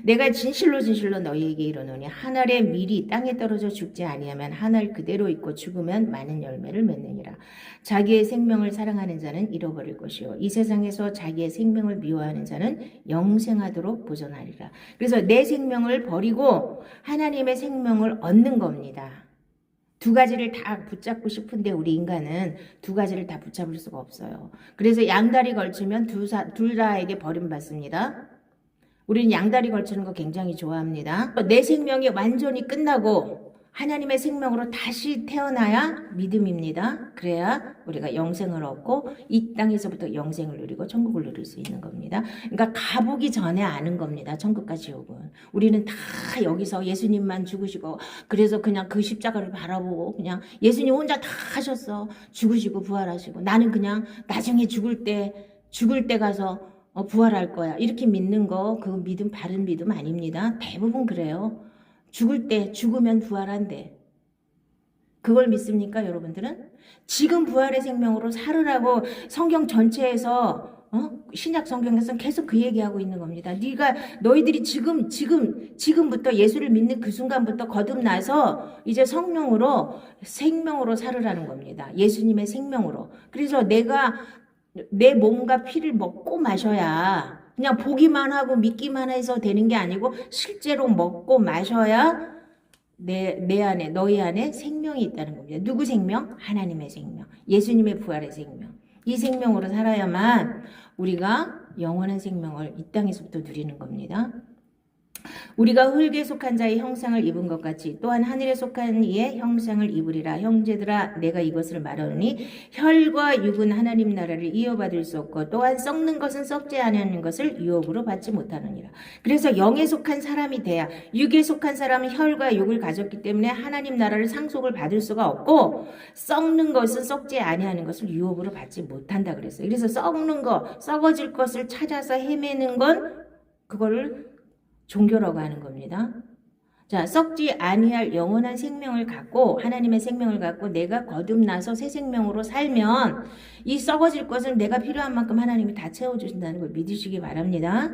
내가 진실로 너희에게 이르노니 한 알의 밀이 땅에 떨어져 죽지 아니하면 한 알 그대로 있고 죽으면 많은 열매를 맺느니라. 자기의 생명을 사랑하는 자는 잃어버릴 것이요 이 세상에서 자기의 생명을 미워하는 자는 영생하도록 보존하리라. 그래서 내 생명을 버리고 하나님의 생명을 얻는 겁니다. 두 가지를 다 붙잡고 싶은데 우리 인간은 두 가지를 다 붙잡을 수가 없어요. 그래서 양다리 걸치면 둘 다에게 버림받습니다. 우리는 양다리 걸치는 거 굉장히 좋아합니다. 내 생명이 완전히 끝나고 하나님의 생명으로 다시 태어나야 믿음입니다. 그래야 우리가 영생을 얻고 이 땅에서부터 영생을 누리고 천국을 누릴 수 있는 겁니다. 그러니까 가보기 전에 아는 겁니다. 천국과 지옥은. 우리는 다 여기서 예수님만 죽으시고 그래서 그냥 그 십자가를 바라보고 그냥 예수님 혼자 다 하셨어. 죽으시고 부활하시고 나는 그냥 나중에 죽을 때 가서 부활할 거야. 이렇게 믿는 거 그 믿음 바른 믿음 아닙니다. 대부분 그래요. 죽으면 부활한대. 그걸 믿습니까, 여러분들은? 지금 부활의 생명으로 살으라고 성경 전체에서 신약 성경에서 계속 그 얘기하고 있는 겁니다. 너희들이 지금부터 예수를 믿는 그 순간부터 거듭나서 이제 생명으로 살으라는 겁니다. 예수님의 생명으로. 그래서 내 몸과 피를 먹고 마셔야 그냥 보기만 하고 믿기만 해서 되는 게 아니고 실제로 먹고 마셔야 내 안에 너희 안에 생명이 있다는 겁니다. 누구 생명? 하나님의 생명. 예수님의 부활의 생명. 이 생명으로 살아야만 우리가 영원한 생명을 이 땅에서부터 누리는 겁니다. 우리가 흙에 속한 자의 형상을 입은 것 같이 또한 하늘에 속한 이의 형상을 입으리라. 형제들아 내가 이것을 말하노니 혈과 육은 하나님 나라를 이어받을 수 없고 또한 썩는 것은 썩지 아니하는 것을 유업으로 받지 못하느니라. 그래서 영에 속한 사람이 돼야 육에 속한 사람은 혈과 육을 가졌기 때문에 하나님 나라를 상속을 받을 수가 없고 썩는 것은 썩지 아니하는 것을 유업으로 받지 못한다 그랬어요. 그래서 썩어질 것을 찾아서 헤매는 건 그거를 종교라고 하는 겁니다. 자, 썩지 아니할 영원한 생명을 갖고 하나님의 생명을 갖고 내가 거듭나서 새 생명으로 살면 이 썩어질 것은 내가 필요한 만큼 하나님이 다 채워주신다는 걸 믿으시기 바랍니다.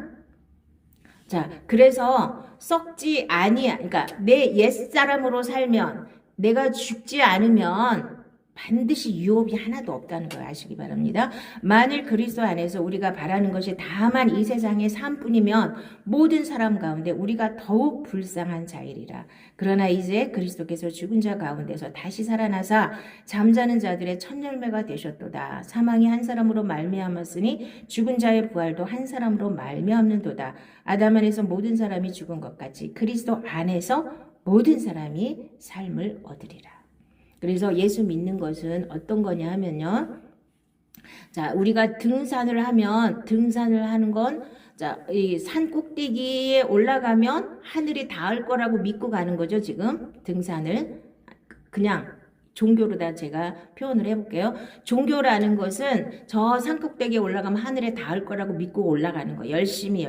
자, 그래서 그러니까 내 옛사람으로 살면 내가 죽지 않으면 반드시 유업이 하나도 없다는 걸 아시기 바랍니다. 만일 그리스도 안에서 우리가 바라는 것이 다만 이 세상의 삶뿐이면 모든 사람 가운데 우리가 더욱 불쌍한 자이리라. 그러나 이제 그리스도께서 죽은 자 가운데서 다시 살아나사 잠자는 자들의 첫 열매가 되셨도다. 사망이 한 사람으로 말미암았으니 죽은 자의 부활도 한 사람으로 말미암는도다. 아담 안에서 모든 사람이 죽은 것 같이 그리스도 안에서 모든 사람이 삶을 얻으리라. 그래서 예수 믿는 것은 어떤 거냐 하면요. 자, 우리가 등산을 하는 건, 자, 이 산 꼭대기에 올라가면 하늘이 닿을 거라고 믿고 가는 거죠, 지금. 등산을. 그냥 종교로다 제가 표현을 해볼게요. 종교라는 것은 저 산꼭대기에 올라가면 하늘에 닿을 거라고 믿고 올라가는 거예요. 열심히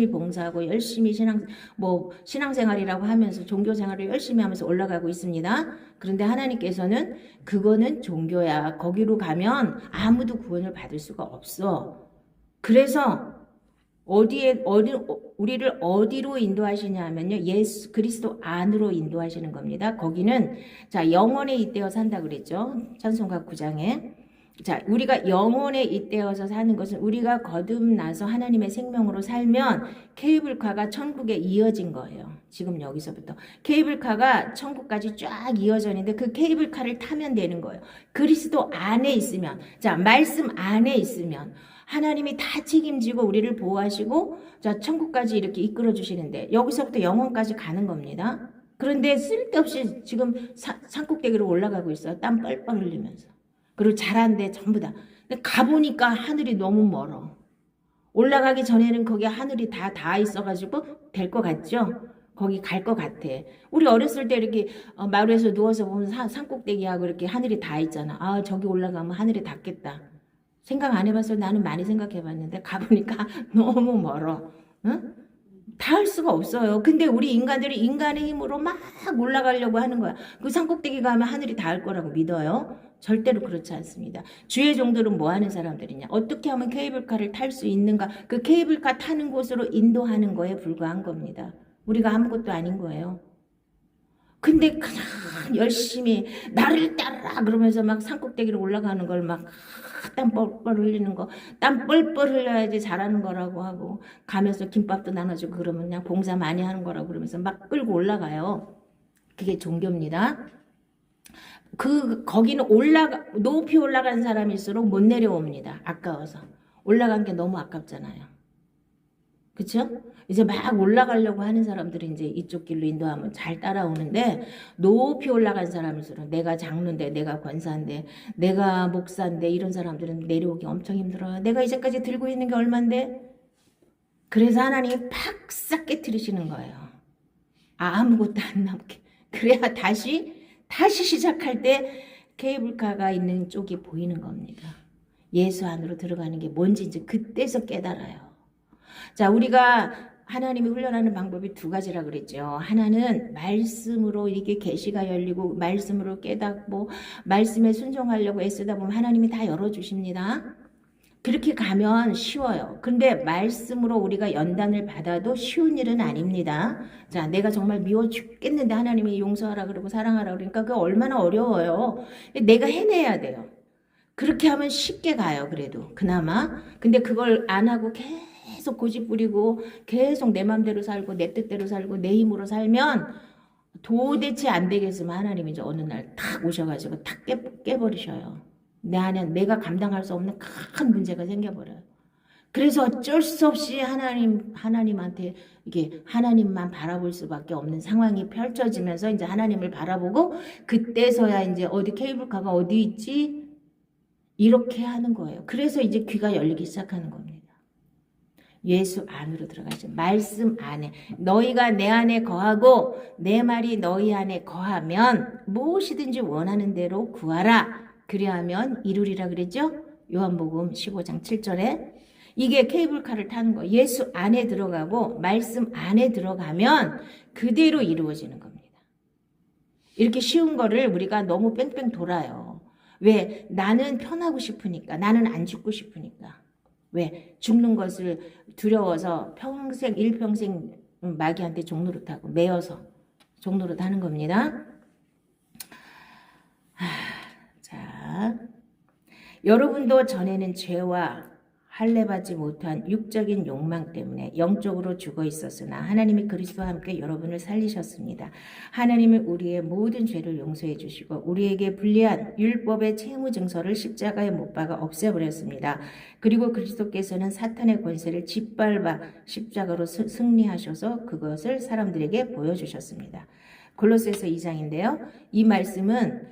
봉사하고 열심히 신앙생활이라고 하면서 종교생활을 열심히 하면서 올라가고 있습니다. 그런데 하나님께서는 그거는 종교야. 거기로 가면 아무도 구원을 받을 수가 없어. 그래서 우리를 어디로 인도하시냐 하면요. 예수 그리스도 안으로 인도하시는 겁니다. 거기는 자, 영원에 잇대어 산다 그랬죠. 찬송가 9장에. 자, 우리가 영원에 잇대어서 사는 것은 우리가 거듭나서 하나님의 생명으로 살면 케이블카가 천국에 이어진 거예요. 지금 여기서부터 케이블카가 천국까지 쫙 이어져 있는데 그 케이블카를 타면 되는 거예요. 그리스도 안에 있으면, 자, 말씀 안에 있으면 하나님이 다 책임지고 우리를 보호하시고 자 천국까지 이렇게 이끌어 주시는데 여기서부터 영원까지 가는 겁니다. 그런데 쓸데없이 지금 산꼭대기로 올라가고 있어요. 땀 뻘뻘 흘리면서. 그리고 잘한데 전부 다. 근데 가보니까 하늘이 너무 멀어. 올라가기 전에는 거기 하늘이 다 닿아 있어가지고 될 것 같죠? 거기 갈 것 같아. 우리 어렸을 때 이렇게 마루에서 누워서 보면 산꼭대기하고 이렇게 하늘이 닿아 있잖아. 아 저기 올라가면 하늘이 닿겠다. 생각 안 해봤어요. 나는 많이 생각해봤는데 가보니까 너무 멀어. 응? 닿을 수가 없어요. 근데 우리 인간들이 인간의 힘으로 막 올라가려고 하는 거야. 그 산꼭대기 가면 하늘이 닿을 거라고 믿어요? 절대로 그렇지 않습니다. 주의 종들은 뭐 하는 사람들이냐? 어떻게 하면 케이블카를 탈 수 있는가? 그 케이블카 타는 곳으로 인도하는 거에 불과한 겁니다. 우리가 아무것도 아닌 거예요. 근데 그냥 열심히 나를 따르라 그러면서 막 산꼭대기로 올라가는 걸 막 땀 뻘뻘 흘리는 거, 땀 뻘뻘 흘려야지 잘하는 거라고 하고 가면서 김밥도 나눠주고 그러면 그냥 봉사 많이 하는 거라고 그러면서 막 끌고 올라가요. 그게 종교입니다. 거기는 높이 올라간 사람일수록 못 내려옵니다. 아까워서. 올라간 게 너무 아깝잖아요. 그쵸? 이제 막 올라가려고 하는 사람들이 이제 이쪽 길로 인도하면 잘 따라오는데 높이 올라간 사람일수록 내가 장로인데 내가 권사인데 내가 목사인데 이런 사람들은 내려오기 엄청 힘들어요. 내가 이제까지 들고 있는 게 얼만데? 그래서 하나님이 팍싹 깨트리시는 거예요. 아무것도 안 남게. 그래야 다시 시작할 때 케이블카가 있는 쪽이 보이는 겁니다. 예수 안으로 들어가는 게 뭔지 이제 그때서 깨달아요. 자, 우리가 하나님이 훈련하는 방법이 두 가지라 그랬죠. 하나는 말씀으로 이렇게 계시가 열리고 말씀으로 깨닫고 말씀에 순종하려고 애쓰다 보면 하나님이 다 열어주십니다. 그렇게 가면 쉬워요. 근데 말씀으로 우리가 연단을 받아도 쉬운 일은 아닙니다. 자, 내가 정말 미워 죽겠는데 하나님이 용서하라 그러고 사랑하라 그러니까 그게 얼마나 어려워요. 내가 해내야 돼요. 그렇게 하면 쉽게 가요. 그래도 그나마. 근데 그걸 안 하고 계속 고집 부리고 계속 내 맘대로 살고 내 뜻대로 살고 내 힘으로 살면 도대체 안 되겠으면 하나님이 이제 어느 날 탁 오셔가지고 탁 깨버리셔요. 내 안에 내가 감당할 수 없는 큰 문제가 생겨버려요. 그래서 어쩔 수 없이 하나님한테 이게 하나님만 바라볼 수밖에 없는 상황이 펼쳐지면서 이제 하나님을 바라보고 그때서야 이제 어디 케이블카가 어디 있지? 이렇게 하는 거예요. 그래서 이제 귀가 열리기 시작하는 겁니다. 예수 안으로 들어가죠. 말씀 안에. 너희가 내 안에 거하고 내 말이 너희 안에 거하면 무엇이든지 원하는 대로 구하라. 그리하면 이루리라 그랬죠? 요한복음 15장 7절에. 이게 케이블카를 타는 거. 예수 안에 들어가고 말씀 안에 들어가면 그대로 이루어지는 겁니다. 이렇게 쉬운 거를 우리가 너무 뺑뺑 돌아요. 왜? 나는 편하고 싶으니까. 나는 안 죽고 싶으니까. 왜? 죽는 것을 두려워서 일평생 마귀한테 종노릇하고 매여서 종노릇하는 겁니다. 자, 여러분도 전에는 죄와 할례받지 못한 육적인 욕망 때문에 영적으로 죽어 있었으나 하나님이 그리스도와 함께 여러분을 살리셨습니다. 하나님은 우리의 모든 죄를 용서해 주시고 우리에게 불리한 율법의 채무 증서를 십자가에 못 박아 없애버렸습니다. 그리고 그리스도께서는 사탄의 권세를 짓밟아 십자가로 승리하셔서 그것을 사람들에게 보여주셨습니다. 골로새서 2장인데요. 이 말씀은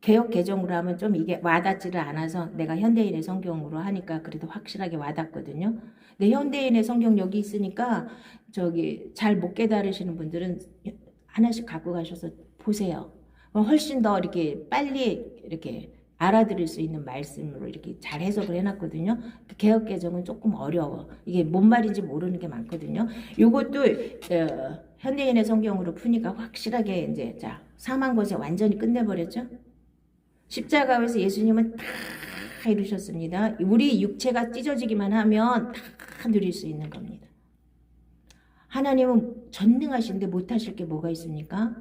개역 개정으로 하면 좀 이게 와닿지를 않아서 내가 현대인의 성경으로 하니까 그래도 확실하게 와닿거든요. 근데 현대인의 성경 여기 있으니까 잘 못 깨달으시는 분들은 하나씩 갖고 가셔서 보세요. 훨씬 더 이렇게 빨리 이렇게 알아들을 수 있는 말씀으로 이렇게 잘 해석을 해놨거든요. 개역 개정은 조금 어려워. 이게 뭔 말인지 모르는 게 많거든요. 요것도 현대인의 성경으로 푸니까 확실하게 이제 사망 권세 완전히 끝내버렸죠. 십자가에서 예수님은 다 이루셨습니다. 우리 육체가 찢어지기만 하면 다 누릴 수 있는 겁니다. 하나님은 전능하신데 못하실 게 뭐가 있습니까?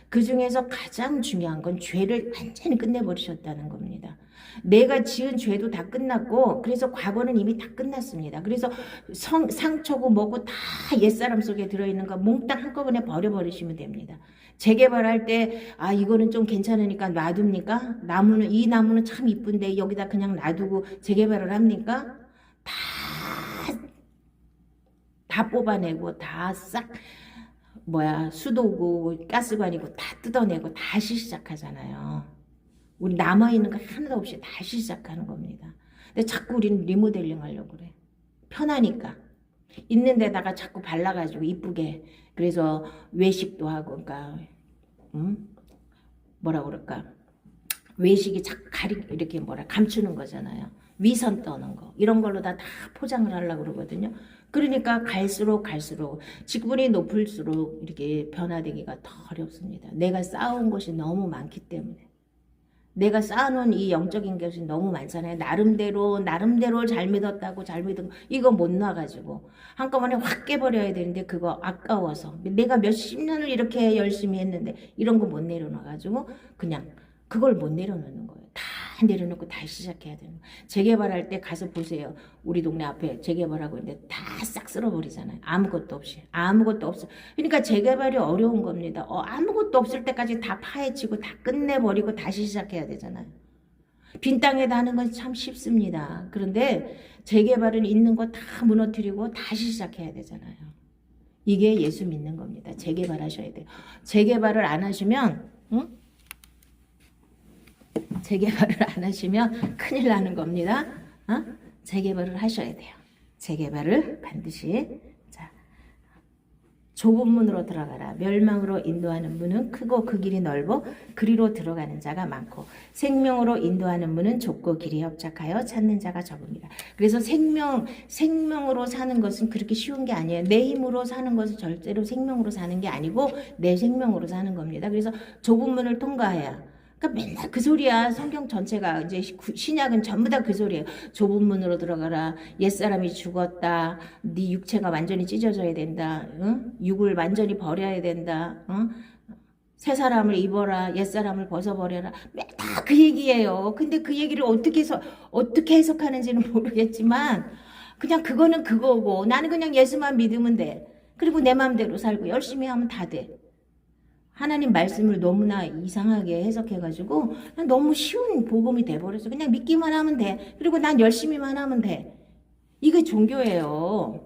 그 중에서 가장 중요한 건 죄를 완전히 끝내버리셨다는 겁니다. 내가 지은 죄도 다 끝났고 그래서 과거는 이미 다 끝났습니다. 그래서 상처고 뭐고 다 옛사람 속에 들어있는 거 몽땅 한꺼번에 버려버리시면 됩니다. 재개발할 때 이거는 좀 괜찮으니까 놔둡니까? 이 나무는 참 이쁜데 여기다 그냥 놔두고 재개발을 합니까? 다 뽑아내고 다 싹 수도고 가스관이고 다 뜯어내고 다시 시작하잖아요. 우리 남아있는 거 하나도 없이 다시 시작하는 겁니다. 근데 자꾸 우리는 리모델링 하려고 그래. 편하니까. 있는 데다가 자꾸 발라가지고 이쁘게. 그래서 외식도 하고, 그러니까 뭐라 그럴까. 외식이 자꾸 이렇게 감추는 거잖아요. 위선 떠는 거. 이런 걸로 다 포장을 하려고 그러거든요. 그러니까 갈수록 직분이 높을수록 이렇게 변화되기가 더 어렵습니다. 내가 쌓아온 것이 너무 많기 때문에. 내가 쌓아놓은 이 영적인 것이 너무 많잖아요. 나름대로 잘 믿었다고 잘 믿은 거 이거 못 놔가지고 한꺼번에 확 깨버려야 되는데 그거 아까워서 내가 몇십 년을 이렇게 열심히 했는데 이런 거 못 내려놔가지고 그냥 그걸 못 내려놓는 거예요. 다 내려놓고 다시 시작해야 되는 거예요. 재개발할 때 가서 보세요. 우리 동네 앞에 재개발하고 있는데 다 싹 쓸어버리잖아요. 아무것도 없이. 아무것도 없어. 그러니까 재개발이 어려운 겁니다. 아무것도 없을 때까지 다 파헤치고 다 끝내버리고 다시 시작해야 되잖아요. 빈 땅에다 하는 건 참 쉽습니다. 그런데 재개발은 있는 거 다 무너뜨리고 다시 시작해야 되잖아요. 이게 예수 믿는 겁니다. 재개발하셔야 돼요. 재개발을 안 하시면 재개발을 안 하시면 큰일 나는 겁니다. 재개발을 하셔야 돼요. 재개발을 반드시. 자, 좁은 문으로 들어가라. 멸망으로 인도하는 문은 크고 그 길이 넓어 그리로 들어가는 자가 많고 생명으로 인도하는 문은 좁고 길이 협착하여 찾는 자가 적습니다. 그래서 생명으로 사는 것은 그렇게 쉬운 게 아니에요. 내 힘으로 사는 것은 절대로 생명으로 사는 게 아니고 내 생명으로 사는 겁니다. 그래서 좁은 문을 통과해야. 그러니까 맨날 그 소리야. 성경 전체가 이제 신약은 전부 다 그 소리예요. 좁은 문으로 들어가라. 옛사람이 죽었다. 네 육체가 완전히 찢어져야 된다. 육을 완전히 버려야 된다. 새 사람을 입어라. 옛사람을 벗어버려라. 다 그 얘기예요. 근데 그 얘기를 어떻게 해석하는지는 모르겠지만 그냥 그거는 그거고 나는 그냥 예수만 믿으면 돼. 그리고 내 마음대로 살고 열심히 하면 다 돼. 하나님 말씀을 너무나 이상하게 해석해가지고 너무 쉬운 복음이 돼버렸어. 그냥 믿기만 하면 돼. 그리고 난 열심히만 하면 돼. 이게 종교예요.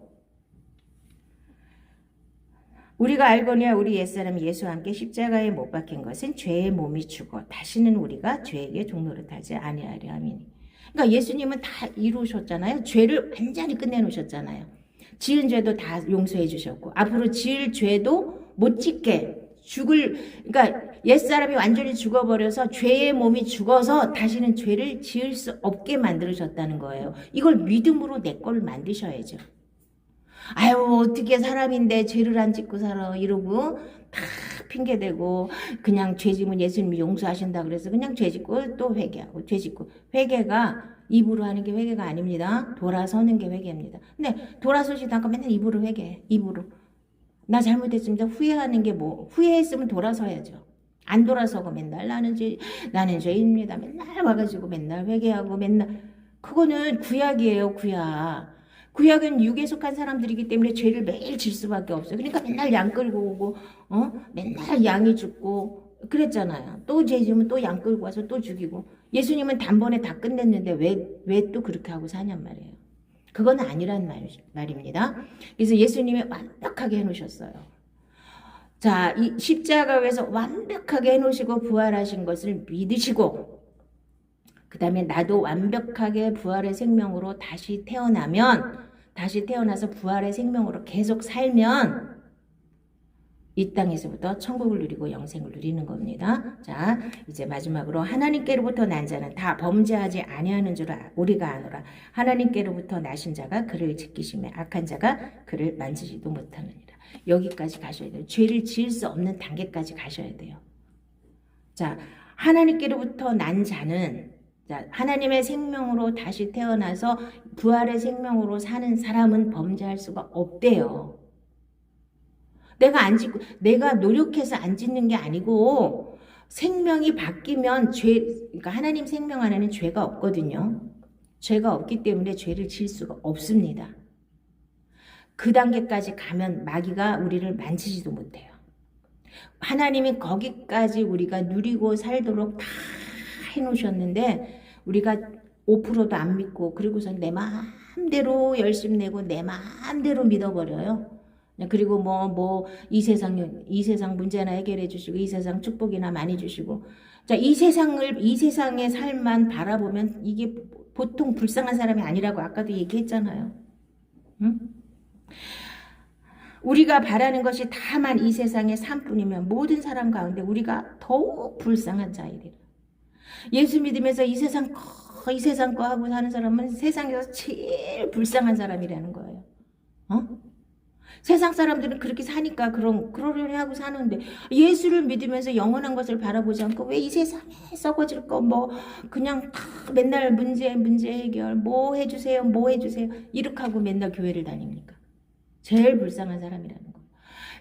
우리가 알거니와 우리 옛사람 예수와 함께 십자가에 못 박힌 것은 죄의 몸이 죽어 다시는 우리가 죄에게 종노릇하지 아니하려 함이니. 그러니까 예수님은 다 이루셨잖아요. 죄를 완전히 끝내놓으셨잖아요. 지은 죄도 다 용서해 주셨고 앞으로 지을 죄도 못 짓게 그러니까 옛사람이 완전히 죽어버려서 죄의 몸이 죽어서 다시는 죄를 지을 수 없게 만들으셨다는 거예요. 이걸 믿음으로 내 걸 만드셔야죠. 어떻게 사람인데 죄를 안 짓고 살아 이러고 다 핑계대고 그냥 죄 지면 예수님이 용서하신다 그래서 그냥 죄 짓고 또 회개하고 죄 짓고 회개가 입으로 하는 게 회개가 아닙니다. 돌아서는 게 회개입니다. 근데 돌아서지도 않고 맨날 입으로 회개해. 입으로. 나 잘못했습니다. 후회하는 게 후회했으면 돌아서야죠. 안 돌아서고 맨날 나는 죄인입니다. 맨날 와가지고 맨날 회개하고 맨날 그거는 구약이에요. 구약은 육에 속한 사람들이기 때문에 죄를 매일 질 수밖에 없어요. 그러니까 맨날 양 끌고 오고 맨날 양이 죽고 그랬잖아요. 또 죄 지면 또 양 끌고 와서 또 죽이고 예수님은 단번에 다 끝냈는데 왜 또 그렇게 하고 사냔 말이에요. 그건 아니란 말입니다. 그래서 예수님이 완벽하게 해놓으셨어요. 자, 이 십자가 위에서 완벽하게 해놓으시고 부활하신 것을 믿으시고 그 다음에 나도 완벽하게 부활의 생명으로 다시 태어나서 부활의 생명으로 계속 살면 이 땅에서부터 천국을 누리고 영생을 누리는 겁니다. 자, 이제 마지막으로 하나님께로부터 난 자는 다 범죄하지 아니하는 줄 우리가 아노라. 하나님께로부터 나신 자가 그를 지키시며 악한 자가 그를 만지지도 못하느니라. 여기까지 가셔야 돼요. 죄를 지을 수 없는 단계까지 가셔야 돼요. 자, 하나님께로부터 난 자는 하나님의 생명으로 다시 태어나서 부활의 생명으로 사는 사람은 범죄할 수가 없대요. 내가 안 짓고, 내가 노력해서 안 짓는 게 아니고, 생명이 바뀌면 그러니까 하나님 생명 안에는 죄가 없거든요. 죄가 없기 때문에 죄를 지을 수가 없습니다. 그 단계까지 가면 마귀가 우리를 만지지도 못해요. 하나님이 거기까지 우리가 누리고 살도록 다 해놓으셨는데 우리가 5%도 안 믿고 그리고선 내 마음대로 열심 내고 내 마음대로 믿어버려요. 그리고 이 세상 문제나 해결해 주시고 이 세상 축복이나 많이 주시고 자, 이 세상의 삶만 바라보면 이게 보통 불쌍한 사람이 아니라고 아까도 얘기했잖아요. 응? 우리가 바라는 것이 다만 이 세상의 삶뿐이면 모든 사람 가운데 우리가 더욱 불쌍한 자이래요. 예수 믿으면서 이 세상 거 하고 사는 사람은 세상에서 제일 불쌍한 사람이라는 거예요. 세상 사람들은 그렇게 사니까 그러려니 하고 사는데 예수를 믿으면서 영원한 것을 바라보지 않고 왜 이 세상에 썩어질 거 그냥 다 맨날 문제 해결 뭐 해주세요 이렇게 하고 맨날 교회를 다닙니까? 제일 불쌍한 사람이라는 거예요.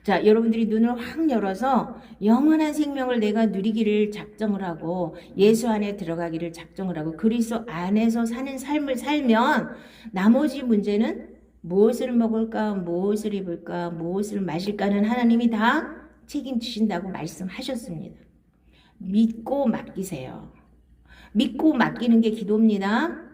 자, 여러분들이 눈을 확 열어서 영원한 생명을 내가 누리기를 작정을 하고 예수 안에 들어가기를 작정을 하고 그리스도 안에서 사는 삶을 살면 나머지 문제는 무엇을 먹을까, 무엇을 입을까, 무엇을 마실까는 하나님이 다 책임지신다고 말씀하셨습니다. 믿고 맡기세요. 믿고 맡기는 게 기도입니다.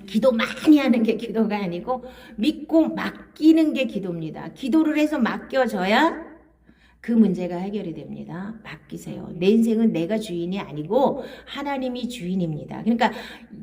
기도 많이 하는 게 기도가 아니고 믿고 맡기는 게 기도입니다. 기도를 해서 맡겨져야 그 문제가 해결이 됩니다. 맡기세요. 내 인생은 내가 주인이 아니고 하나님이 주인입니다. 그러니까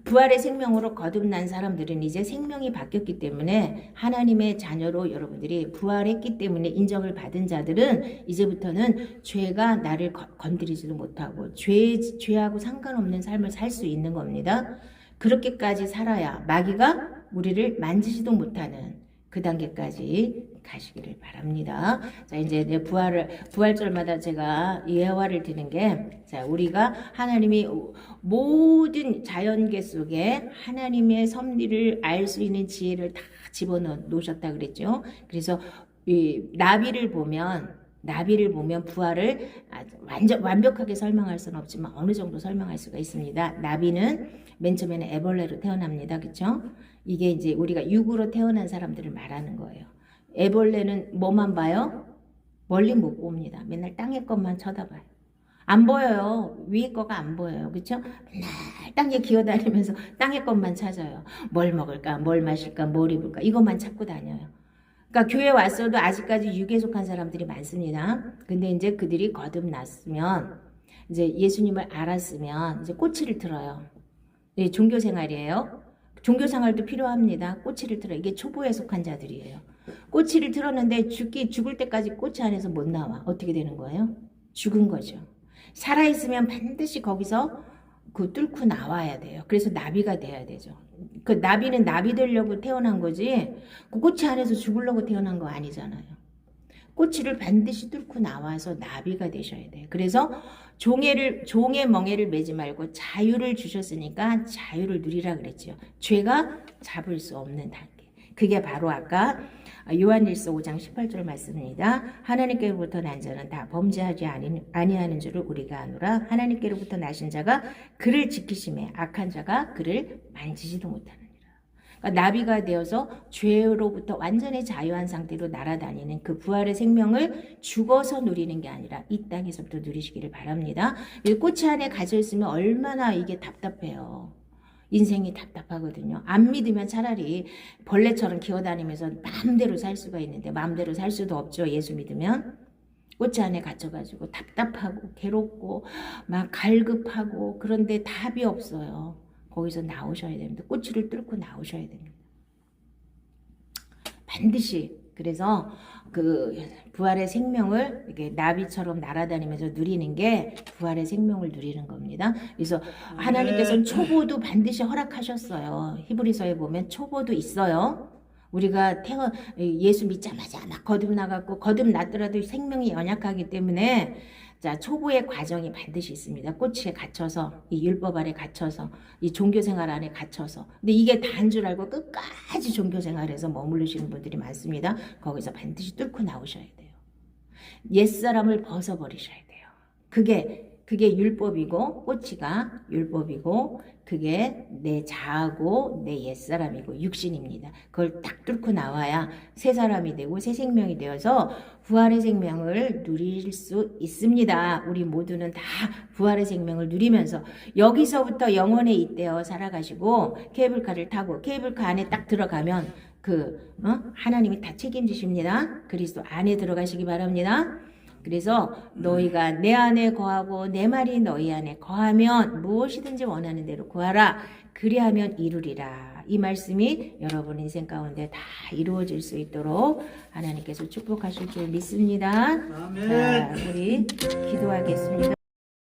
부활의 생명으로 거듭난 사람들은 이제 생명이 바뀌었기 때문에 하나님의 자녀로 여러분들이 부활했기 때문에 인정을 받은 자들은 이제부터는 죄가 나를 건드리지도 못하고 죄하고 상관없는 삶을 살 수 있는 겁니다. 그렇게까지 살아야 마귀가 우리를 만지지도 못하는 그 단계까지 가시기를 바랍니다. 자, 이제 부활절마다 제가 예화를 드는 게, 자, 우리가 하나님이 모든 자연계 속에 하나님의 섭리를 알 수 있는 지혜를 다 집어넣으셨다 그랬죠. 그래서 이 나비를 보면 부활을 완벽하게 설명할 수는 없지만 어느 정도 설명할 수가 있습니다. 나비는 맨 처음에는 애벌레로 태어납니다. 그렇죠? 이게 이제 우리가 육으로 태어난 사람들을 말하는 거예요. 애벌레는 뭐만 봐요? 멀리 못 봅니다. 맨날 땅의 것만 쳐다봐요. 안 보여요. 위에 거가 안 보여요. 그렇죠? 맨날 땅에 기어다니면서 땅의 것만 찾아요. 뭘 먹을까? 뭘 마실까? 뭘 입을까? 이것만 찾고 다녀요. 그러니까 교회 왔어도 아직까지 육에 속한 사람들이 많습니다. 근데 이제 그들이 거듭났으면 이제 예수님을 알았으면 이제 꼬치를 틀어요. 네, 종교 생활이에요. 종교 생활도 필요합니다. 꼬치를 틀어. 이게 초보에 속한 자들이에요. 꼬치를 틀었는데 죽을 때까지 꼬치 안에서 못 나와. 어떻게 되는 거예요? 죽은 거죠. 살아있으면 반드시 거기서 뚫고 나와야 돼요. 그래서 나비가 돼야 되죠. 그 나비는 나비 되려고 태어난 거지 그 꼬치 안에서 죽으려고 태어난 거 아니잖아요. 꼬치를 반드시 뚫고 나와서 나비가 되셔야 돼요. 그래서 종의 멍에를 매지 말고 자유를 주셨으니까 자유를 누리라 그랬죠. 죄가 잡을 수 없는 단계. 그게 바로 아까 요한일서 5장 18절 말씀입니다. 하나님께로부터 난 자는 다 범죄하지 아니하는 줄을 우리가 아노라. 하나님께로부터 나신 자가 그를 지키심에 악한 자가 그를 만지지도 못하느니라. 그러니까 나비가 되어서 죄로부터 완전히 자유한 상태로 날아다니는 그 부활의 생명을 죽어서 누리는 게 아니라 이 땅에서부터 누리시기를 바랍니다. 꽃이 안에 갇혀 있으면 얼마나 이게 답답해요. 인생이 답답하거든요. 안 믿으면 차라리 벌레처럼 기어다니면서 마음대로 살 수가 있는데 마음대로 살 수도 없죠. 예수 믿으면. 꽃이 안에 갇혀가지고 답답하고 괴롭고 막 갈급하고 그런데 답이 없어요. 거기서 나오셔야 됩니다. 꼬치를 뚫고 나오셔야 됩니다. 반드시. 그래서 그 부활의 생명을 이렇게 나비처럼 날아다니면서 누리는 게 부활의 생명을 누리는 겁니다. 그래서 하나님께서는 초보도 반드시 허락하셨어요. 히브리서에 보면 초보도 있어요. 우리가 예수 믿자마자 막 거듭났더라도 생명이 연약하기 때문에 자, 초보의 과정이 반드시 있습니다. 꼬치에 갇혀서, 이 율법 아래 갇혀서, 이 종교생활 안에 갇혀서. 근데 이게 다인 줄 알고 끝까지 종교생활에서 머무르시는 분들이 많습니다. 거기서 반드시 뚫고 나오셔야 돼요. 옛사람을 벗어버리셔야 돼요. 그게 율법이고, 꼬치가 율법이고, 그게 내 자아고, 내 옛사람이고, 육신입니다. 그걸 딱 뚫고 나와야 새 사람이 되고, 새 생명이 되어서 부활의 생명을 누릴 수 있습니다. 우리 모두는 다 부활의 생명을 누리면서 여기서부터 영원에 잇대어 살아가시고, 케이블카를 타고, 케이블카 안에 딱 들어가면 하나님이 다 책임지십니다. 그리스도 안에 들어가시기 바랍니다. 그래서 너희가 내 안에 거하고 내 말이 너희 안에 거하면 무엇이든지 원하는 대로 구하라. 그리하면 이루리라. 이 말씀이 여러분 인생 가운데 다 이루어질 수 있도록 하나님께서 축복하실 줄 믿습니다. 아멘. 자, 우리 기도하겠습니다.